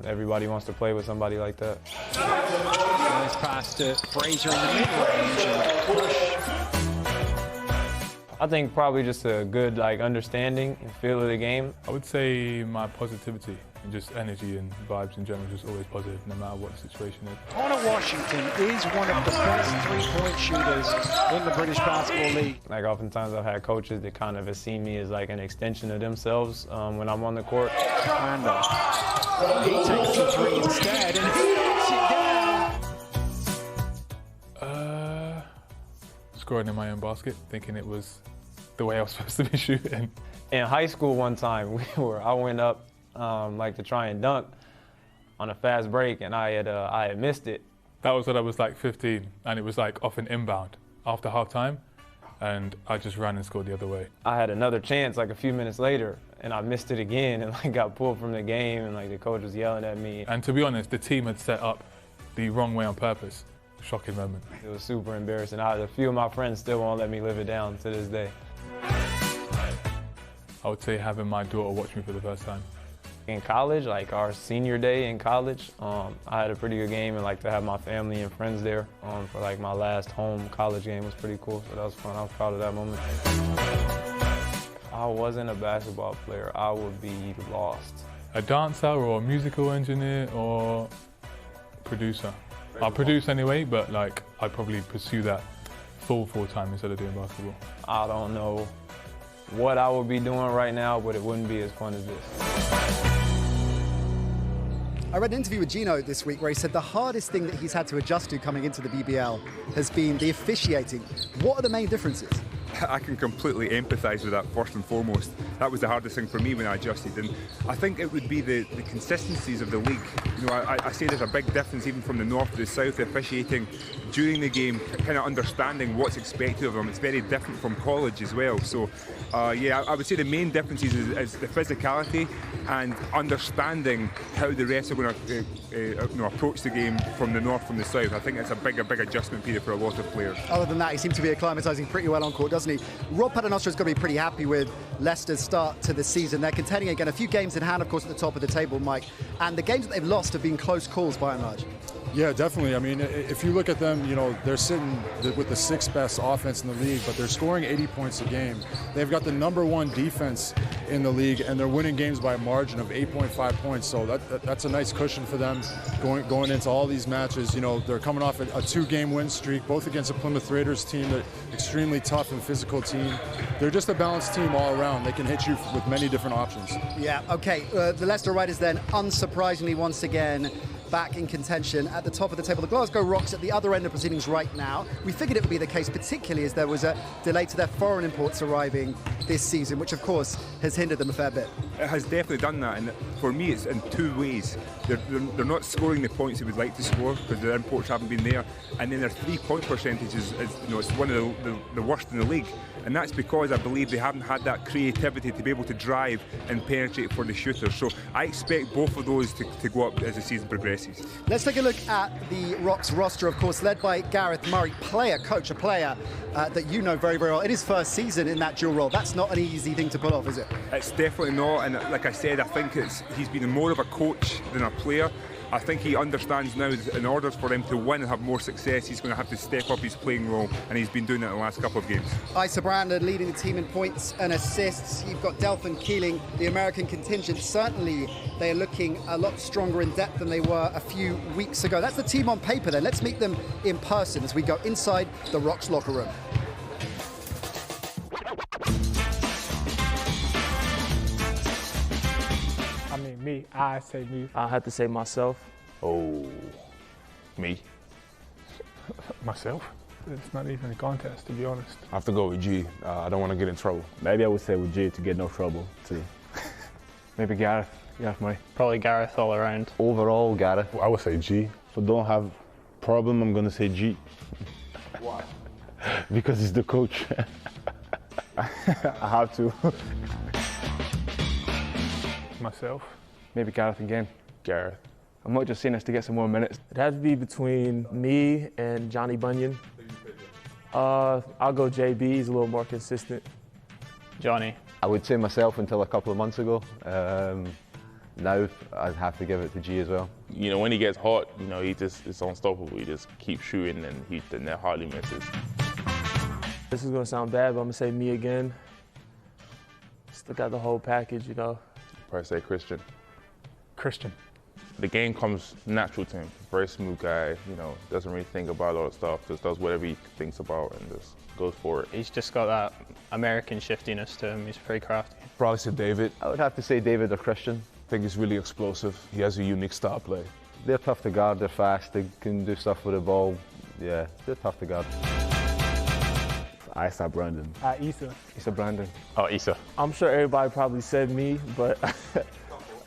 everybody wants to play with somebody like that. Nice pass to Fraser in the mid-range and push. I think probably just a good understanding and feel of the game. I would say my positivity and just energy and vibes in general, just always positive no matter what the situation is. Connor Washington is one of the best three-point shooters in the British Basketball League. Oftentimes I've had coaches that kind of have seen me as an extension of themselves when I'm on the court. Randall. He takes the three instead and he knocks it down. Scoring in my own basket, thinking it was the way I was supposed to be shooting. In high school one time, I went up to try and dunk on a fast break, and I had missed it. That was when I was 15, and it was off an inbound after halftime, and I just ran and scored the other way. I had another chance a few minutes later, and I missed it again, and got pulled from the game, and the coach was yelling at me. And to be honest, the team had set up the wrong way on purpose. Shocking moment. It was super embarrassing. A few of my friends still won't let me live it down to this day. I would say having my daughter watch me for the first time. In college, our senior day in college, I had a pretty good game, and to have my family and friends there for my last home college game was pretty cool. So that was fun. I was proud of that moment. If I wasn't a basketball player, I would be lost. A dancer or a musical engineer or producer. I produce anyway, but I'd probably pursue that full time instead of doing basketball. I don't know what I would be doing right now, but it wouldn't be as fun as this. I read an interview with Gino this week where he said the hardest thing that he's had to adjust to coming into the BBL has been the officiating. What are the main differences? I can completely empathise with that first and foremost. That was the hardest thing for me when I adjusted, and I think it would be the consistencies of the league. I say there's a big difference even from the north to the south, officiating during the game, kind of understanding what's expected of them. It's very different from college as well. So I would say the main differences is the physicality and understanding how the refs are going to approach the game from the north, from the south. I think it's a big adjustment period for a lot of players. Other than that, he seemed to be acclimatising pretty well on court, doesn't he? Rob Paternoster's got to be pretty happy with Leicester's start to the season. They're contending again, a few games in hand, of course, at the top of the table, Mike, and the games that they've lost have been close calls by and large. Yeah, definitely. I mean, if you look at them, they're sitting with the sixth best offense in the league, but they're scoring 80 points a game. They've got the #1 defense in the league, and they're winning games by a margin of 8.5 points. So that's a nice cushion for them going into all these matches. They're coming off a 2-game win streak, both against the Plymouth Raiders team, that extremely tough and physical team. They're just a balanced team all around. They can hit you with many different options. Yeah, okay. The Leicester Riders then, unsurprisingly once again, back in contention at the top of the table. The Glasgow Rocks at the other end of proceedings right now. We figured it would be the case, particularly as there was a delay to their foreign imports arriving this season, which of course has hindered them a fair bit. It has definitely done that, and for me it's in two ways. They're not scoring the points they would like to score because their imports haven't been there, and then their 3-point percentage is it's one of the worst in the league, and that's because I believe they haven't had that creativity to be able to drive and penetrate for the shooters. So I expect both of those to go up as the season progresses. Let's take a look at the Rocks roster, of course, led by Gareth Murray, a player that you know very, very well. In his first season in that dual role, that's not an easy thing to pull off, is it? It's definitely not, and like I said, I think he's been more of a coach than a player. I think he understands now that in order for him to win and have more success, he's going to have to step up his playing role, and he's been doing that in the last couple of games. Isa Brandon leading the team in points and assists. You've got Delphin Keeling, the American contingent. Certainly they are looking a lot stronger in depth than they were a few weeks ago. That's the team on paper then. Let's meet them in person as we go inside the Rocks locker room. I say me. I had to say myself. Oh, me. Myself. It's not even a contest, to be honest. I have to go with G. I don't want to get in trouble. Maybe I would say with G to get no trouble, too. Maybe Gareth. Gareth Murray. Probably Gareth all around. Overall, Gareth. I would say G. If I don't have problem, I'm going to say G. Why? Because he's the coach. I have to. Myself. Maybe Gareth again. Gareth. I might just saying this to get some more minutes. It'd have to be between me and Johnny Bunyan. I'll go JB, he's a little more consistent. Johnny. I would say myself until a couple of months ago. now I'd have to give it to G as well. You know, when he gets hot, you know, it's unstoppable. He just keeps shooting and he hardly misses. This is gonna sound bad, but I'm gonna say me again. Still got the whole package, you know. Probably say Christian. Christian. The game comes natural to him. Very smooth guy, you know, doesn't really think about a lot of stuff, just does whatever he thinks about and just goes for it. He's just got that American shiftiness to him. He's pretty crafty. Probably say David. I would have to say David or Christian. I think he's really explosive. He has a unique style play. They're tough to guard, they're fast, they can do stuff with the ball. Yeah, they're tough to guard. I saw Brandon. Issa. Issa Brandon. Oh, Issa. I'm sure everybody probably said me, but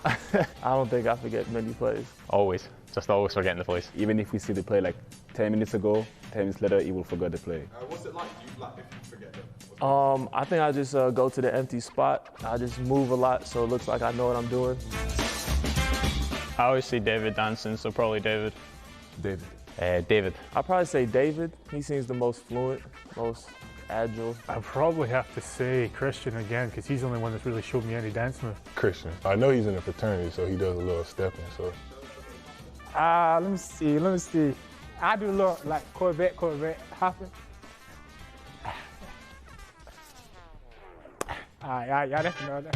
I don't think I forget many plays. Always. Just always forgetting the plays. Even if we see the play like 10 minutes ago, 10 minutes later, he will forget the play. What's it like? Do you if you forget them? I think I just go to the empty spot. I just move a lot, so it looks like I know what I'm doing. I always see David dancing, so probably David. David. David. I'd probably say David. He seems the most fluent, most agile. I probably have to say Christian again, because he's the only one that's really showed me any dance move. Christian. I know he's in a fraternity, so he does a little stepping, so. Let me see. I do a little, like, Corvette, hopping. Yeah, that's another.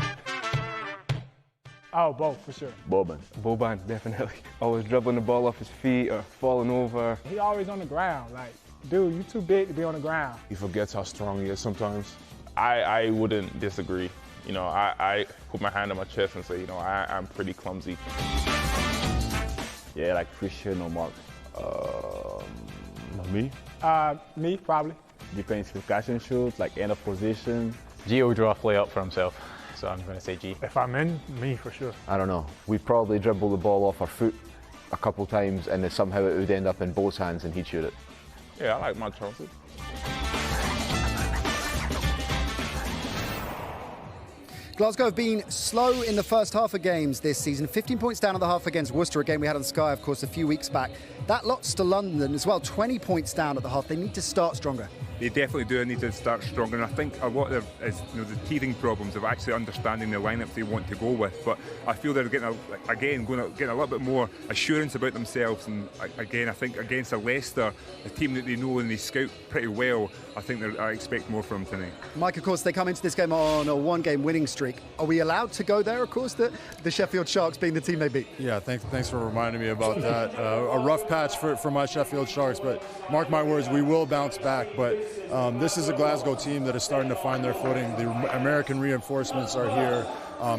Oh, both, for sure. Boban, definitely. Always dribbling the ball off his feet or falling over. He always on the ground. Like, dude, you too big to be on the ground. He forgets how strong he is sometimes. I wouldn't disagree. You know, I put my hand on my chest and say, you know, I'm pretty clumsy. Yeah, like Christian or Mark. Me? Me, probably. Defensive catch and shoot, like end of position. Gio drew a play up for himself, so I'm going to say G. If I'm in, me for sure. I don't know. We probably dribble the ball off our foot a couple times and then somehow it would end up in Bo's hands and he'd shoot it. Yeah, I like my chances. Glasgow have been slow in the first half of games this season. 15 points down at the half against Worcester, a game we had on Sky, of course, a few weeks back. That lots to London as well, 20 points down at the half. They need to start stronger. They definitely do need to start stronger, and I think a lot of it is, the teething problems of actually understanding the lineups they want to go with. But I feel they're getting getting a little bit more assurance about themselves. And again, I think against a Leicester, a team that they know and they scout pretty well, I expect more from them tonight. Mike, of course, they come into this game on a one-game winning streak. Are we allowed to go there? Of course, the Sheffield Sharks being the team they beat. Yeah, thanks for reminding me about that. A rough patch for my Sheffield Sharks, but mark my words, we will bounce back. But this is a Glasgow team that is starting to find their footing. The American reinforcements are here.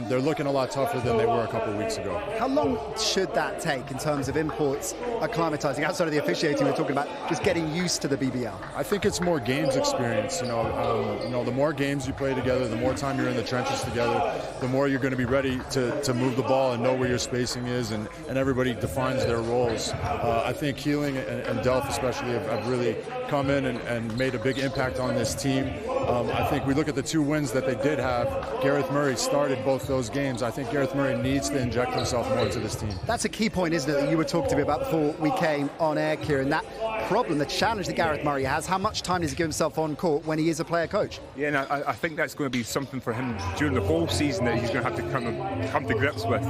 They're looking a lot tougher than they were a couple of weeks ago. How long should that take in terms of imports, acclimatizing, outside of the officiating we're talking about, just getting used to the BBL? I think it's more games experience. The more games you play together, the more time you're in the trenches together, the more you're going to be ready to move the ball and know where your spacing is, and everybody defines their roles. I think Keeling and Delph especially have really come in and made a big impact on this team. I think we look at the 2 wins that they did have. Gareth Murray started both those games. I think Gareth Murray needs to inject himself more into this team. That's a key point, isn't it, that you were talking to me about before we came on air, Kieran. That problem, the challenge that Gareth Murray has, how much time does he give himself on court when he is a player coach? Yeah, and I think that's going to be something for him during the whole season that he's going to have to come to grips with.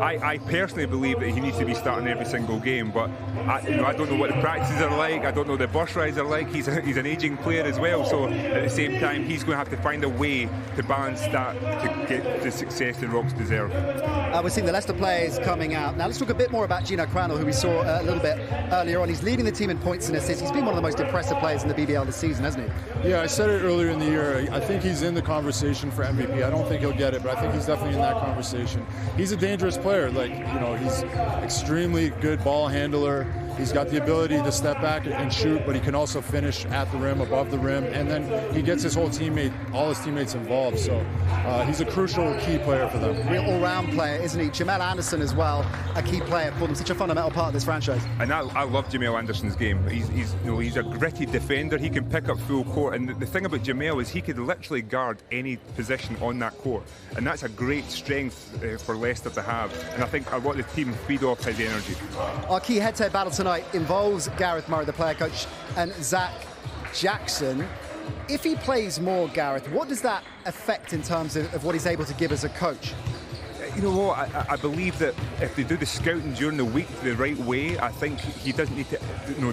I personally believe that he needs to be starting every single game, but I don't know what the practices are like. I don't know what the bus rides are like. He's an aging player as well, so at the same time he's going to have to find a way to balance that to get the success the Rocks deserve. We're seeing the Leicester players coming out. Now let's talk a bit more about Gino Crannell, who we saw a little bit earlier on. He's leading the team in points and assists. He's been one of the most impressive players in the BBL this season, hasn't he? Yeah, I said it earlier in the year. I think he's in the conversation for MVP. I don't think he'll get it, but I think he's definitely in that conversation. He's a dangerous player. He's extremely good ball handler. He's got the ability to step back and shoot, but he can also finish at the rim, above the rim, and then he gets all his teammates involved. So he's a crucial key player for them. Real all-round player, isn't he? Jamel Anderson as well, a key player for them, such a fundamental part of this franchise. And I love Jamel Anderson's game. He's a gritty defender. He can pick up full court, and the thing about Jamel is he could literally guard any position on that court, and that's a great strength for Leicester to have. And I think a lot of the team feed off his energy. Our key head-to-head battle tonight involves Gareth Murray, the player coach, and Zach Jackson. If he plays more, Gareth, what does that affect in terms of what he's able to give as a coach? You know what? I believe that if they do the scouting during the week the right way, I think he doesn't need to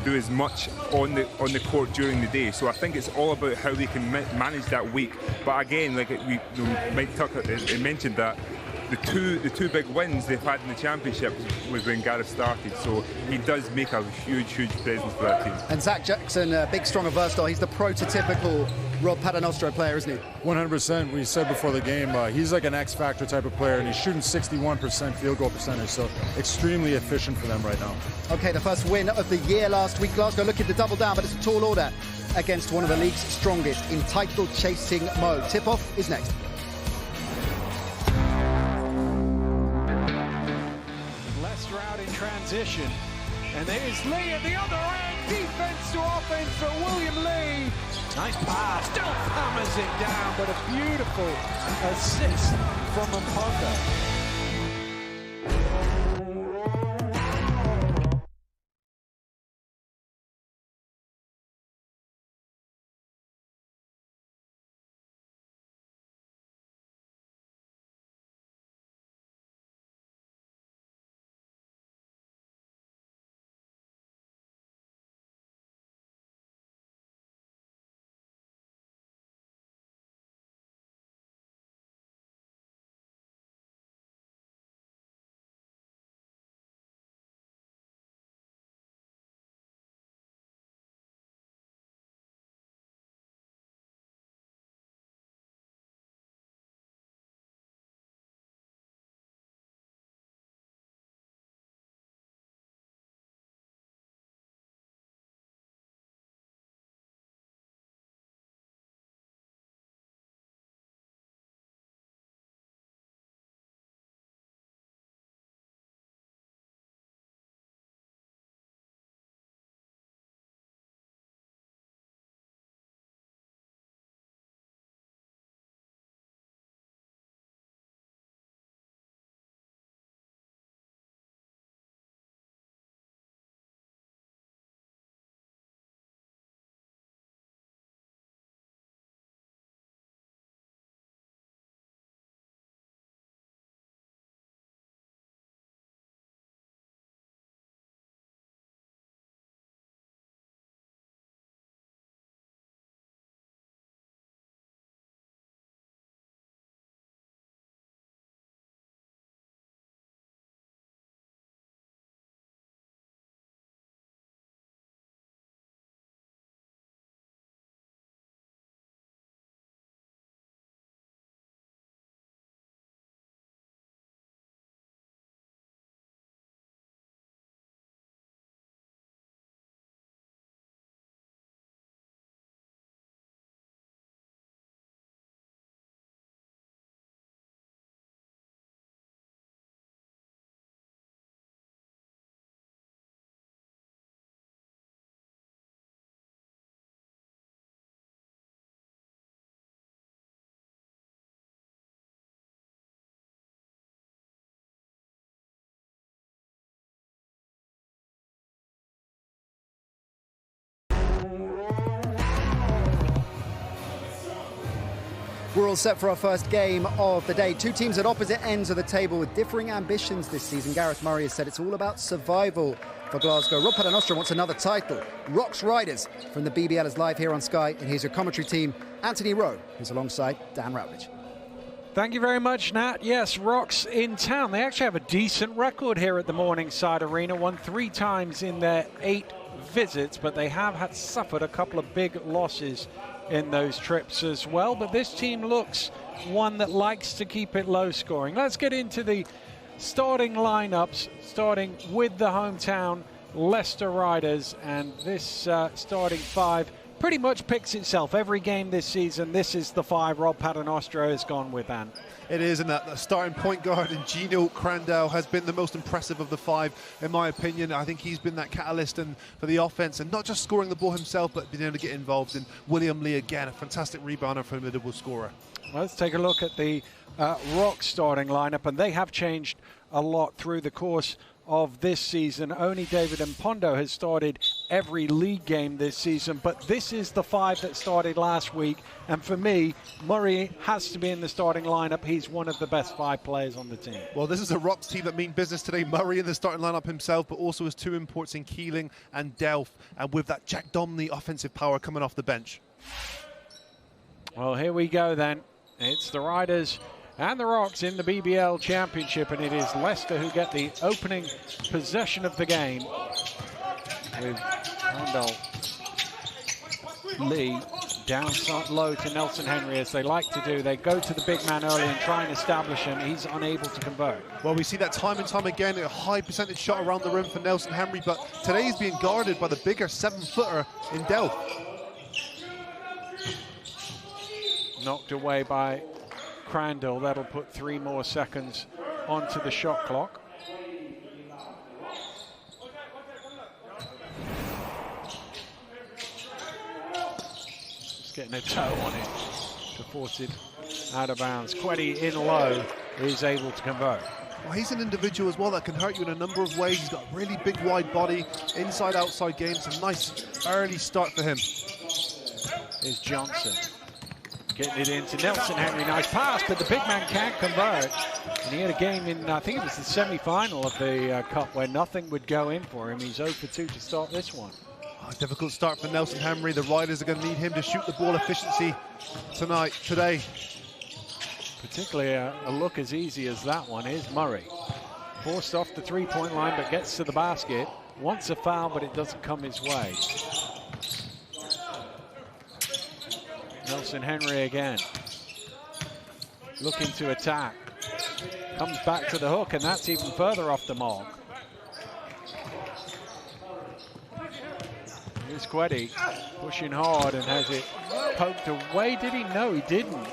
do as much on the court during the day. So I think it's all about how they can manage that week. But again, like Mike Tucker mentioned that the two big wins they've had in the championship was when Gareth started. So he does make a huge presence for that team. And Zach Jackson, big, strong, and versatile. He's the prototypical Rob Paternostro player, isn't he? 100%. We said before the game, he's like an X-factor type of player, and he's shooting 61% field goal percentage, so extremely efficient for them right now. Okay, the first win of the year last week. Glasgow looking to double down, but it's a tall order against one of the league's strongest in title-chasing mode. Tip-off is next. Leicester out in transition, and there's Lee at the other end. Defense to offense for William Lee. Nice pass, still hammers it down, but a beautiful assist from Mpondo. We're all set for our first game of the day. Two teams at opposite ends of the table with differing ambitions this season. Gareth Murray has said it's all about survival for Glasgow. Rob Paternostro wants another title. Rocks Riders from the BBL is live here on Sky, and here's your commentary team, Anthony Rowe, who's alongside Dan Routledge. Thank you very much, Nat. Yes, Rocks in town. They actually have a decent record here at the Morningside Arena. Won 3 times in their 8 visits, but they have suffered a couple of big losses in those trips as well. But this team looks one that likes to keep it low scoring. Let's get into the starting lineups, starting with the hometown Leicester Riders. And this starting 5 pretty much picks itself. Every game this season, this is the 5 Rob Paternostro has gone with, Anne. It is, and that starting point guard in Gino Crandall has been the most impressive of the 5, in my opinion. I think he's been that catalyst for the offense, and not just scoring the ball himself, but being able to get involved in William Lee again, a fantastic rebounder, formidable scorer. Well, let's take a look at the Rock starting lineup, and they have changed a lot through the course of this season. Only David Mpondo has started every league game this season, but this is the 5 that started last week. And for me, Murray has to be in the starting lineup. He's one of the best 5 players on the team. Well, this is a Rocks team that mean business today. Murray in the starting lineup himself, but also his 2 imports in Keeling and Delph, and with that Jack Domney offensive power coming off the bench. Well, here we go then. It's the Riders and the Rocks in the BBL Championship, and it is Leicester who get the opening possession of the game with Randall Lee down low to Nelson Henry, as they like to do. They go to the big man early and try and establish him. He's unable to convert. Well, we see that time and time again, a high percentage shot around the rim for Nelson Henry, but today he's being guarded by the bigger 7-footer in Delph. Knocked away by Crandall. That'll put 3 more seconds onto the shot clock. Just getting a toe on it to force it out of bounds. Queddy in low is able to convert. Well, he's an individual as well that can hurt you in a number of ways. He's got a really big, wide body, inside-outside game. It's a nice early start for him. Here's Johnson. Getting it into Nelson Henry, nice pass, but the big man can't convert. And he had a game in, I think it was the semi-final of the Cup, where nothing would go in for him. He's 0 for 2 to start this one. Difficult start for Nelson Henry. The Riders are going to need him to shoot the ball efficiency today. Particularly a look as easy as that one. Here's Murray. Forced off the 3-point line, but gets to the basket. Wants a foul, but it doesn't come his way. Nelson Henry again, looking to attack. Comes back to the hook, and that's even further off the mark. Here's Queddy, pushing hard and has it poked away. Did he? No, he didn't.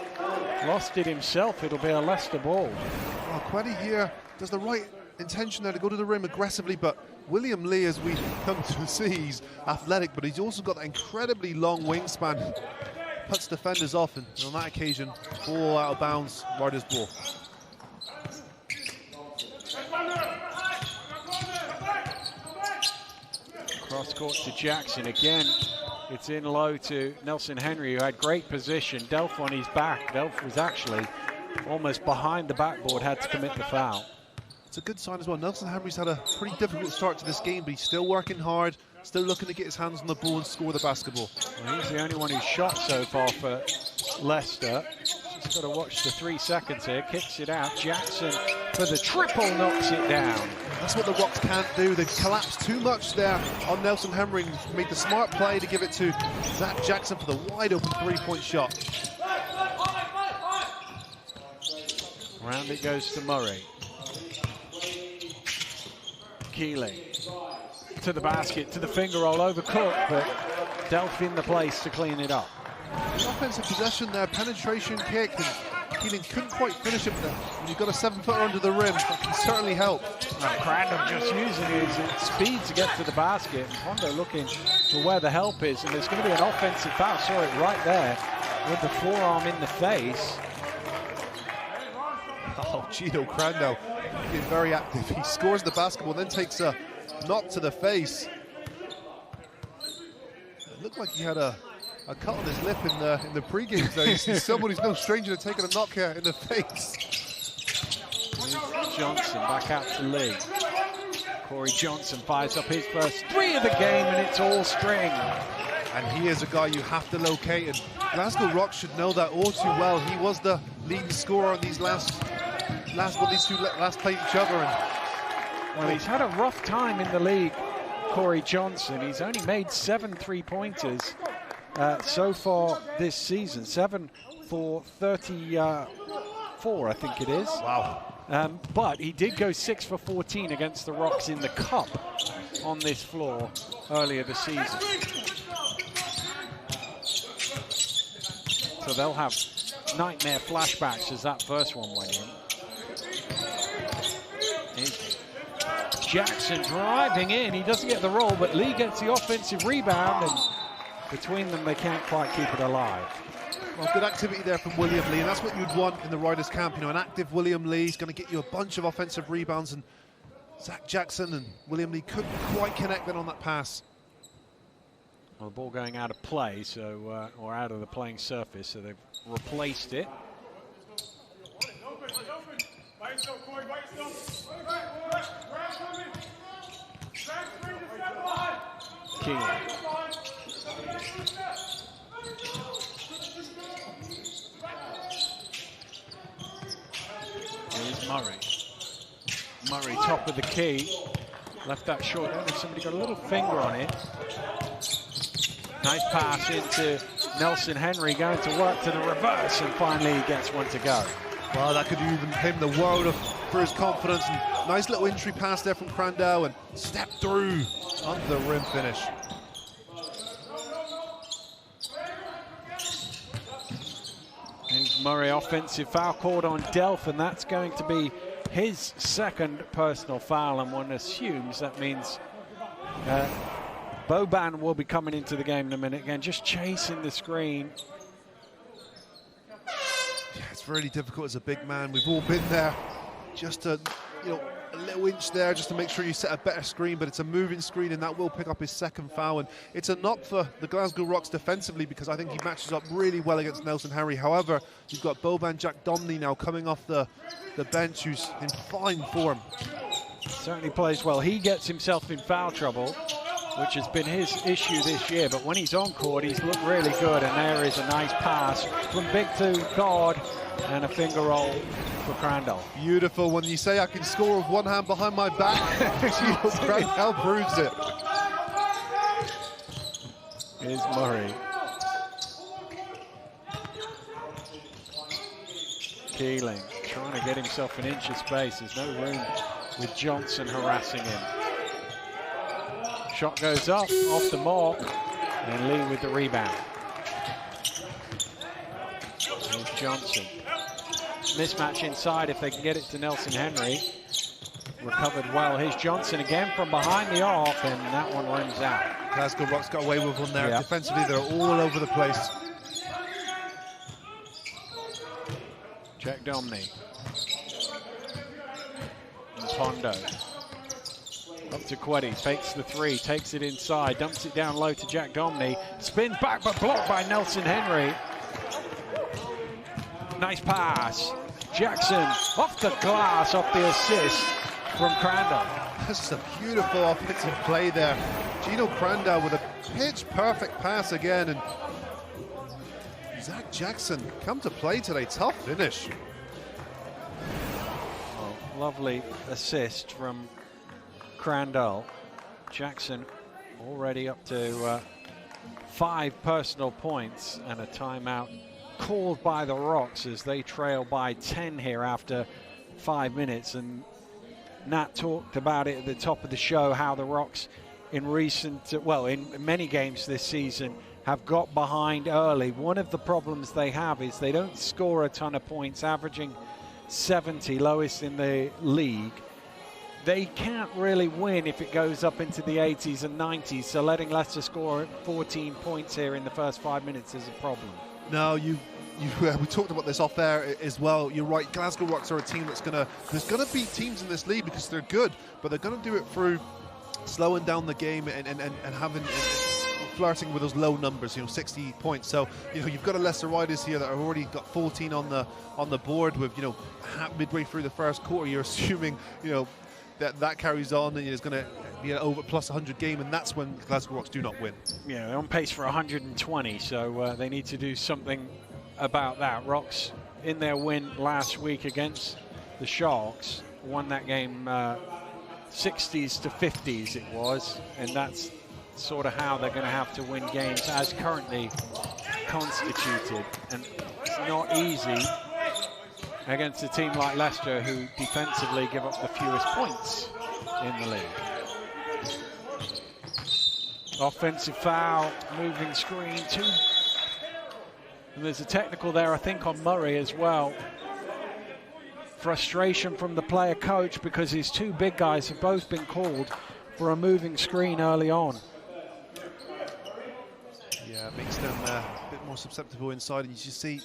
Lost it himself. It'll be a Leicester ball. Well, Queddy here does the right intention there to go to the rim aggressively, but William Lee, as we come to see, he's athletic, but he's also got that incredibly long wingspan. Puts defenders off, and on that occasion, ball out of bounds, Riders ball. Cross court to Jackson again. It's in low to Nelson Henry, who had great position. Delph on his back. Delph was actually almost behind the backboard, had to commit the foul. It's a good sign as well. Nelson Henry's had a pretty difficult start to this game, but he's still working hard, still looking to get his hands on the ball and score the basketball. Well, he's the only one who's shot so far for Leicester. Just got to watch the 3 seconds here. Kicks it out. Jackson for the triple, knocks it down. That's what the Rocks can't do. They've collapsed too much there on Nelson Henry and made the smart play to give it to Zach Jackson for the wide open 3-point shot. Round it goes to Murray. Keeling to the basket, to the finger roll, overcooked, but Delph in the place to clean it up. The offensive possession there, penetration kick, and Keeling couldn't quite finish it. When you've got a 7-footer under the rim, that can certainly help. Crandall just using his speed to get to the basket, and Hondo looking for where the help is, and there's going to be an offensive foul. Saw it right there with the forearm in the face. Oh, Gino Crandall being very active. He scores the basketball, then takes a knock to the face. It looked like he had a cut on his lip in the pre-game. So he's someone who's no stranger to taking a knock here in the face. Johnson back out to Lee. Corey Johnson fires up his first 3 of the game, and it's all string. And he is a guy you have to locate, and Glasgow Rocks should know that all too well. He was the leading scorer on these these two last played each other. And well, he's had a rough time in the league, Corey Johnson. He's only made 7 3-pointers so far this season. 7 for 34, I think it is. Wow. But he did go 6 for 14 against the Rocks in the Cup on this floor earlier this season. So they'll have nightmare flashbacks as that first one went in. Here's Jackson driving in. He doesn't get the roll, but Lee gets the offensive rebound, and between them they can't quite keep it alive. Well, good activity there from William Lee, and that's what you'd want in the Riders camp. You know, an active William Lee is going to get you a bunch of offensive rebounds, and Zach Jackson and William Lee couldn't quite connect then on that pass. Well, the ball going out of play, so or out of the playing surface, so they've replaced it. Keeling. Here's Murray. Murray, top of the key. Left that short. I don't know if somebody got a little finger on it. Nice pass into Nelson Henry, going to work to the reverse, and finally he gets one to go. Well, that could do him the world for his confidence. And nice little entry pass there from Crandall, and step through under the rim finish. Here's Murray, offensive foul called on Delph, and that's going to be his second personal foul, and one assumes that means Boban will be coming into the game in a minute. Again, just chasing the screen. Yeah, it's really difficult as a big man. We've all been there. Just a little inch there just to make sure you set a better screen, but it's a moving screen, and that will pick up his second foul. And it's a knock for the Glasgow Rocks defensively, because I think he matches up really well against Nelson Henry. However, you've got Boban Jack Domney now coming off the bench, who's in fine form. Certainly plays well. He gets himself in foul trouble, which has been his issue this year, but when he's on court, he's looked really good, and there is a nice pass from Big to God, and a finger roll for Crandall. Beautiful. When you say I can score with one hand behind my back, Crandall proves it. Here's Murray. Keeling, trying to get himself an inch of space. There's no room with Johnson harassing him. Shot goes up, off the mark, and Lee with the rebound. Here's Johnson. Mismatch inside if they can get it to Nelson Henry. Recovered well. Here's Johnson again from behind the arc, and that one runs out. Glasgow Rocks got away with one there. Yeah. Defensively, they're all over the place. Jack Domney. And Pondo. Up to Queddy, fakes the three, takes it inside, dumps it down low to Jack Domney. Spins back, but blocked by Nelson Henry. Nice pass. Jackson off the glass, off the assist from Crandall. This is a beautiful offensive play there. Gino Crandall with a pitch-perfect pass again, and Zach Jackson come to play today. Tough finish. Oh, lovely assist from Crandall. Jackson already up to 5 personal points, and a timeout called by the Rocks as they trail by 10 here after 5 minutes. And Nat talked about it at the top of the show, how the Rocks in many games this season have got behind early. One of the problems they have is they don't score a ton of points, averaging 70, lowest in the league. They can't really win if it goes up into the 80s and 90s, so letting Leicester score 14 points here in the first 5 minutes is a problem. No, we talked about this off air as well. You're right. Glasgow Rocks are a team there's gonna beat teams in this league because they're good, but they're gonna do it through slowing down the game and having flirting with those low numbers. 60 points. So you've got a Leicester Riders here that have already got 14 on the board with midway through the first quarter. You're assuming that carries on and it's going to be an over plus 100 game, and that's when Glasgow Rocks do not win. Yeah, they're on pace for 120, so they need to do something about that. Rocks, in their win last week against the Sharks, won that game 60s to 50s it was, and that's sort of how they're going to have to win games as currently constituted. And it's not easy against a team like Leicester, who defensively give up the fewest points in the league. Offensive foul, moving screen, 2. And there's a technical there, I think, on Murray as well. Frustration from the player coach because his 2 big guys have both been called for a moving screen early on. Yeah, it makes them a bit more susceptible inside, and you just see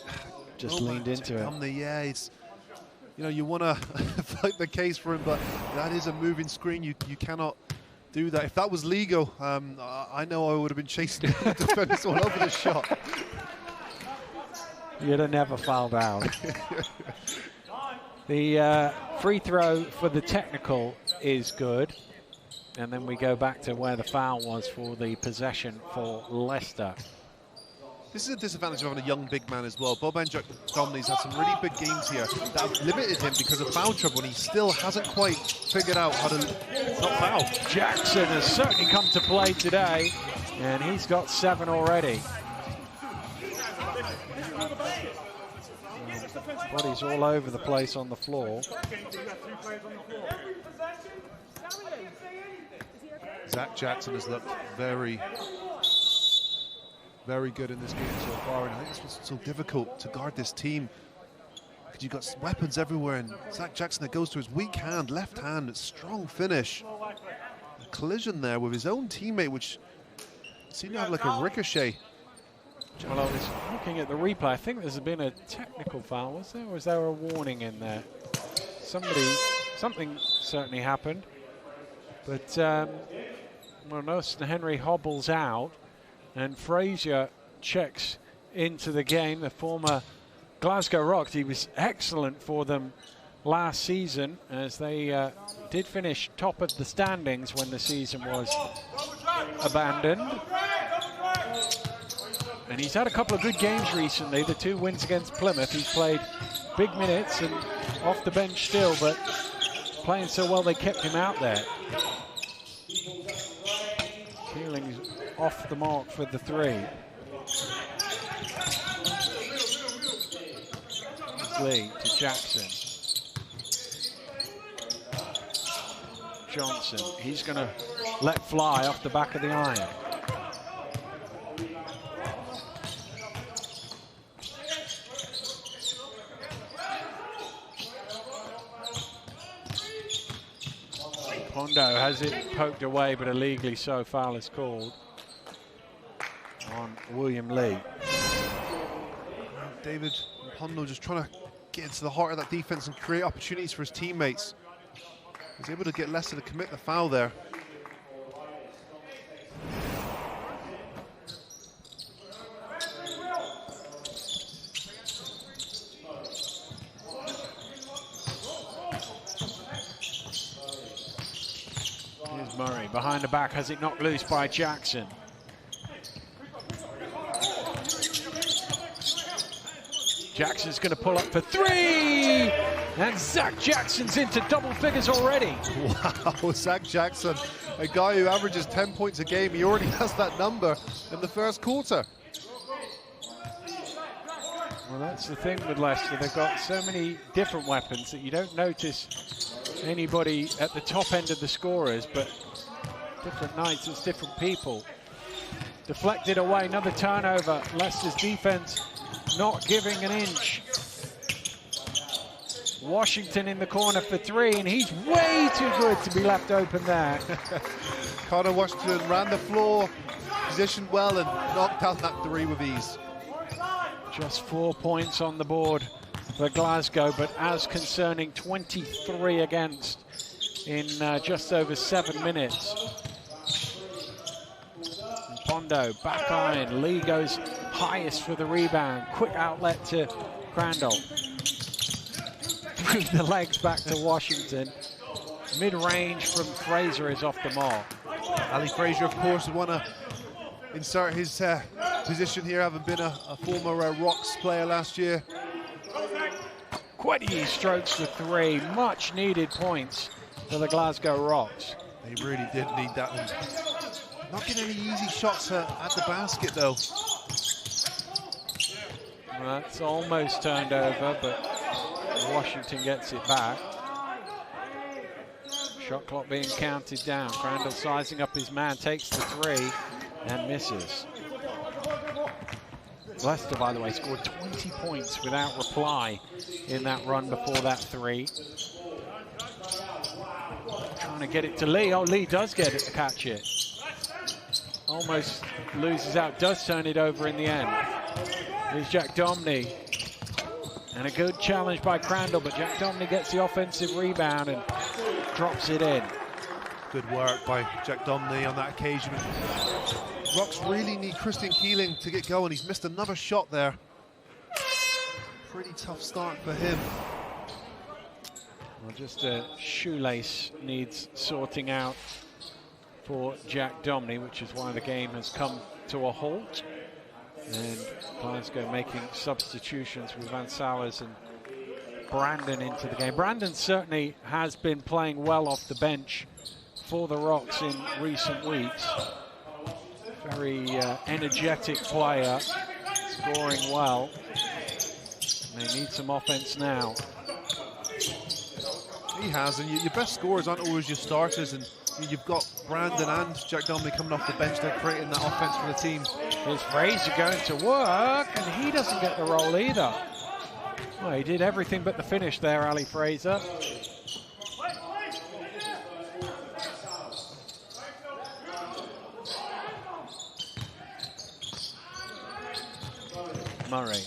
just leaned into it. Yeah, it's you want to fight the case for him, but that is a moving screen. You cannot do that. If that was legal, I know I would have been chasing the defenders all over the shot. You'd have never fouled out. The free throw for the technical is good. And then we go back to where the foul was for the possession for Leicester. This is a disadvantage of having a young big man as well. Boban Domney's had some really big games here that have limited him because of foul trouble, and he still hasn't quite figured out how to not foul. Jackson has certainly come to play today, and he's got 7 already. Bodies all over the place on the floor. Zach Jackson has looked very, very good in this game so far, and I think it's what's so difficult to guard this team because you've got weapons everywhere, and Zach Jackson, that goes to his weak hand, left hand, strong finish. A collision there with his own teammate, which seemed to have like a ricochet. Well, I was looking at the replay. I think there's been a technical foul, was there? Or was there a warning in there? Something certainly happened. But, well, Nelson Henry hobbles out, and Frazier checks into the game. The former Glasgow Rocks, he was excellent for them last season, as they did finish top of the standings when the season was abandoned. And he's had a couple of good games recently, the 2 wins against Plymouth. He's played big minutes and off the bench still, but playing so well they kept him out there. Keeling's off the mark for the 3. Lee to Jackson. Johnson, he's going to let fly off the back of the iron. Pondo has it poked away, but illegally so. Foul is called on William Lee. David Pondo just trying to get into the heart of that defense and create opportunities for his teammates. He's able to get Leicester to commit the foul there. Here's Murray behind the back, has it knocked loose by Jackson. Jackson's going to pull up for 3, and Zach Jackson's into double figures already. Wow, Zach Jackson, a guy who averages 10 points a game, he already has that number in the first quarter. Well, that's the thing with Leicester. They've got so many different weapons that you don't notice anybody at the top end of the scorers, but different nights, it's different people. Deflected away, another turnover. Leicester's defense not giving an inch. Washington in the corner for 3, and he's way too good to be left open there. Connor Washington ran the floor, positioned well, and knocked down that 3 with ease. Just 4 points on the board for Glasgow, but as concerning 23 against in just over 7 minutes. And Pondo, back iron, Lee goes highest for the rebound. Quick outlet to Crandall. Through the legs back to Washington. Mid-range from Fraser is off the mark. Ali Fraser, of course, would want to insert his position here, having been a former Rocks player last year. Quetty strokes the 3, much needed points for the Glasgow Rocks. They really did need that one. Not getting any easy shots at the basket though. Well, that's almost turned over, but Washington gets it back. Shot clock being counted down. Crandall sizing up his man, takes the 3 and misses. Leicester, by the way, scored 20 points without reply in that run before that 3. Trying to get it to Lee. Oh, Lee does get it to catch it. Almost loses out, does turn it over in the end. Here's Jack Domney. And a good challenge by Crandall, but Jack Domney gets the offensive rebound and drops it in. Good work by Jack Domney on that occasion. Rocks really need Christian Keeling to get going. He's missed another shot there. Pretty tough start for him. Well, just a shoelace needs sorting out for Jack Domney, which is why the game has come to a halt. And Glasgow making substitutions with Van Sowers and Brandon into the game. Brandon certainly has been playing well off the bench for the Rocks in recent weeks. Very energetic player, scoring well. And they need some offense now. He has, and your best scorers aren't always your starters, and you've got Brandon and Jack Domney coming off the bench. They're creating that offense for the team. Here's Fraser going to work, and he doesn't get the role either. Well, he did everything but the finish there, Ali Fraser. Murray.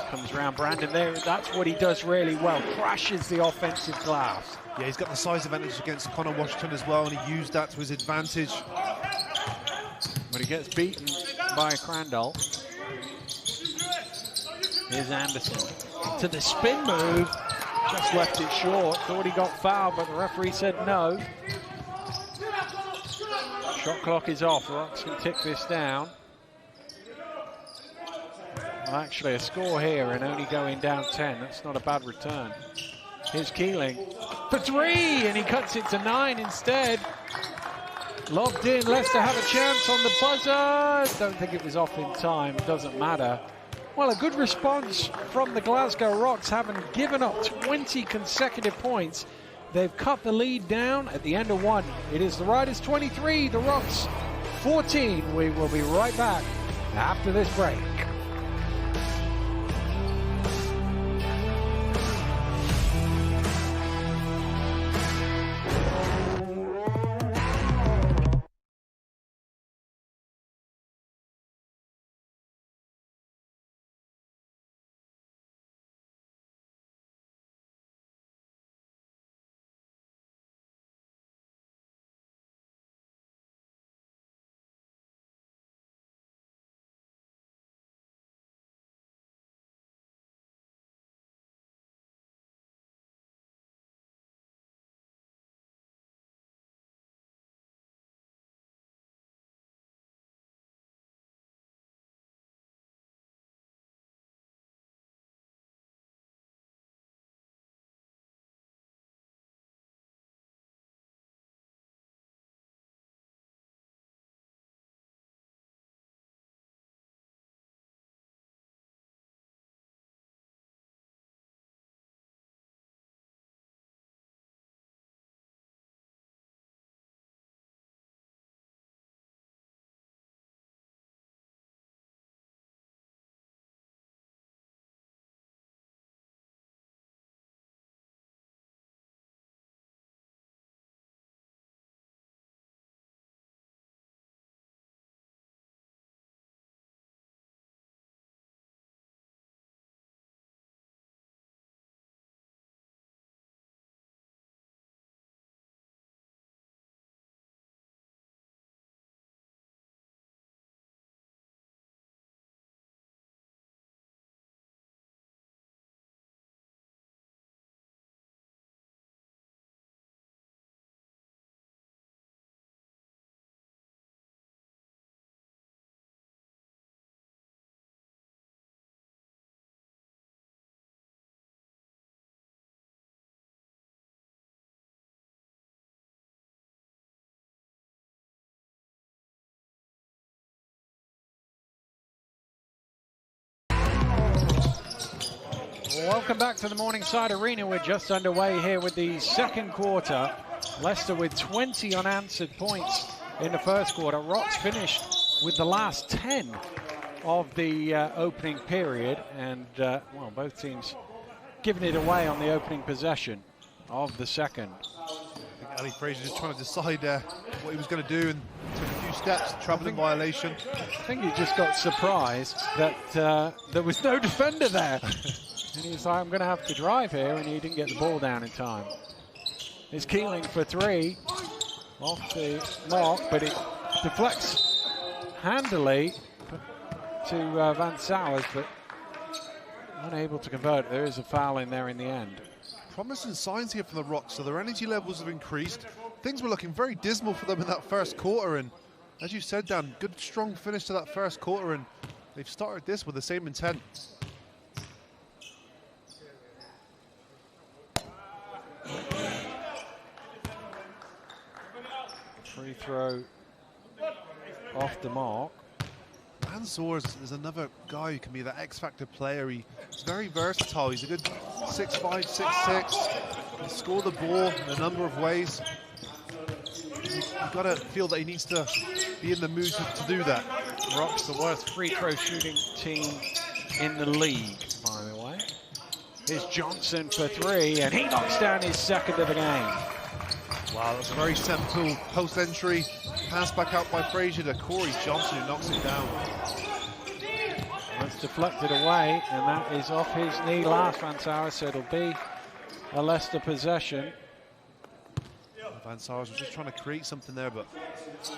Comes around Brandon there. That's what he does really well. Crashes the offensive glass. Yeah, he's got the size advantage against Connor Washington as well, and he used that to his advantage. But he gets beaten by Crandall. Here's Anderson to the spin move. Just left it short. Thought he got fouled, but the referee said no. Shot clock is off. Rocks can tick this down. Well, actually, a score here and only going down 10. That's not a bad return. Here's Keeling for 3, and he cuts it to 9 instead. Lobbed in. Leicester have a chance on the buzzer. Don't think it was off in time. Doesn't matter. Well, a good response from the Glasgow Rocks, having given up 20 consecutive points. They've cut the lead down at the end of 1. It is the Riders 23, the Rocks 14. We will be right back after this break. Welcome back to the Morningside Arena. We're just underway here with the second quarter. Leicester with 20 unanswered points in the first quarter. Rocks finished with the last 10 of the opening period. And, well, both teams giving it away on the opening possession of the second. I think Ali Fraser just trying to decide what he was going to do and took a few steps, travelling violation. I think he just got surprised that there was no defender there. And he's like, I'm going to have to drive here, and he didn't get the ball down in time. It's Keeling for three. Off the mark, but it deflects handily to Van Sowers, but unable to convert. There is a foul in there in the end. Promising signs here from the Rocks, so their energy levels have increased. Things were looking very dismal for them in that first quarter, and as you said, Dan, good strong finish to that first quarter, and they've started this with the same intent. Free throw off the mark. Van Sowers is another guy who can be that X-factor player. He's very versatile. He's a good 6'5", 6'6". He can score the ball in a number of ways. You've got to feel that he needs to be in the mood to do that. Rocks the worst free throw shooting team in the league, by the way. Here's Johnson for three, and he knocks down his second of the game. Wow, that's a very simple post-entry pass back out by Frazier to Corey Johnson, who knocks it down. That's deflected away, and that is off his knee last, Van Sowers, so it'll be a Leicester possession. Van Sowers was just trying to create something there, but it's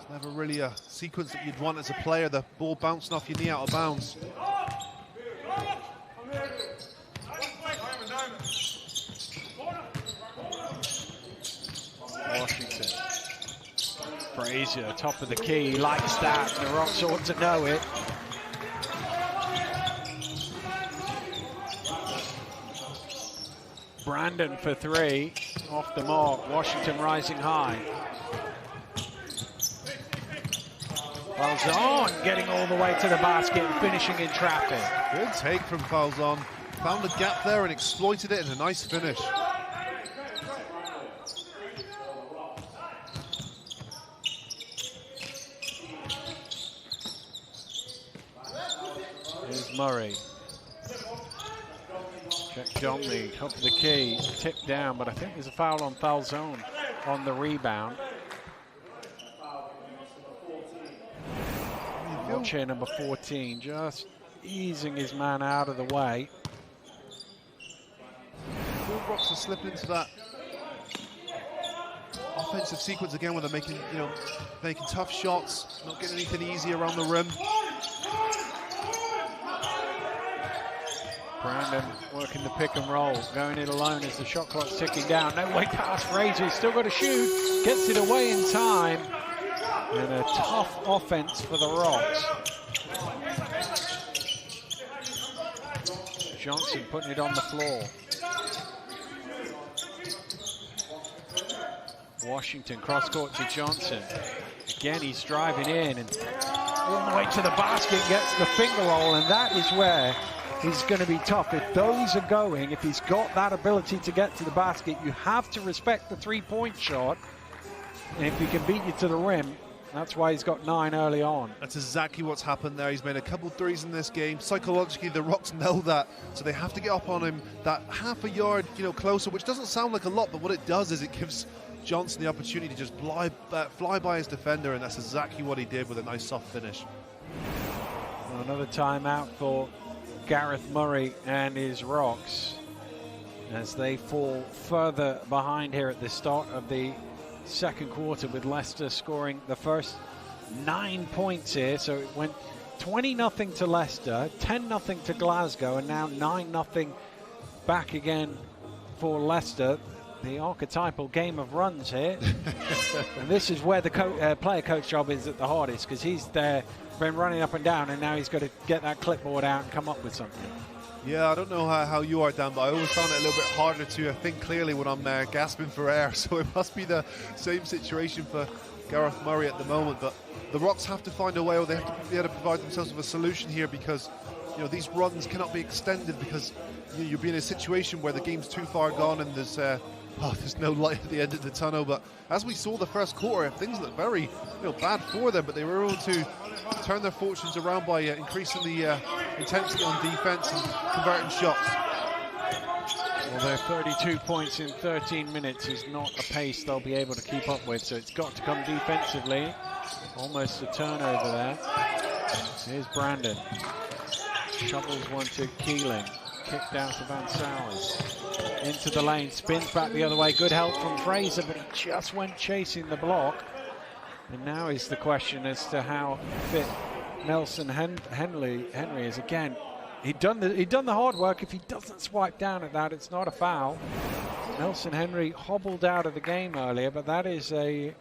never really a sequence that you'd want as a player. The ball bouncing off your knee out of bounds. Washington. Frazier, top of the key, likes that. The Rocks ought to know it. Brandon for three, off the mark. Washington rising high. Falzon getting all the way to the basket and finishing in traffic. Good take from Falzon. Found a gap there and exploited it in a nice finish. Here's Murray. Check Jomley, top of the key, tipped down, but I think there's a foul on Falzon on the rebound. Wheelchair number 14, just easing his man out of the way. The Rocks are slipping into that offensive sequence again, where they're making, making tough shots, not getting anything easy around the rim. Brandon working the pick and roll, going it alone as the shot clock's ticking down. No way past Frazier, he's still got to shoot, gets it away in time. And a tough offense for the Rocks. Johnson putting it on the floor. Washington cross court to Johnson. Again, he's driving in and all the way to the basket, gets the finger roll, and that is where he's going to be tough. If those are going, if he's got that ability to get to the basket, you have to respect the three-point shot. And if he can beat you to the rim, that's why he's got 9 early on. That's exactly what's happened there. He's made a couple threes in this game. Psychologically, the Rocks know that, so they have to get up on him that half a yard, closer, which doesn't sound like a lot, but what it does is it gives Johnson the opportunity to just fly by his defender, and that's exactly what he did with a nice soft finish. Well, another timeout for Gareth Murray and his Rocks as they fall further behind here at the start of the second quarter, with Leicester scoring the first 9 points here. So it went 20-0 to Leicester, 10-0 to Glasgow, and now 9-0 back again for Leicester. The archetypal game of runs here. And this is where the player coach job is at the hardest, because he's there, been running up and down, and now he's got to get that clipboard out and come up with something. Yeah, I don't know how you are, Dan, but I always found it a little bit harder to think clearly when I'm gasping for air. So it must be the same situation for Gareth Murray at the moment. But the Rocks have to find a way, or they have to be able to provide themselves with a solution here, because these runs cannot be extended, because you'll be in a situation where the game's too far gone and there's no light at the end of the tunnel. But as we saw the first quarter, things looked very bad for them, but they were able to turn their fortunes around by increasing the intensity on defense and converting shots. Well, their 32 points in 13 minutes is not a pace they'll be able to keep up with, so it's got to come defensively. Almost a turnover there. Here's Brandon. Shovels one to Keeling. kicked out to Van Sowers. Into the lane, spins back the other way. Good help from Fraser, but he just went chasing the block. And now is the question as to how fit Nelson Henry is. Again, he'd done the hard work. If he doesn't swipe down at that, it's not a foul. Nelson Henry hobbled out of the game earlier, but that is a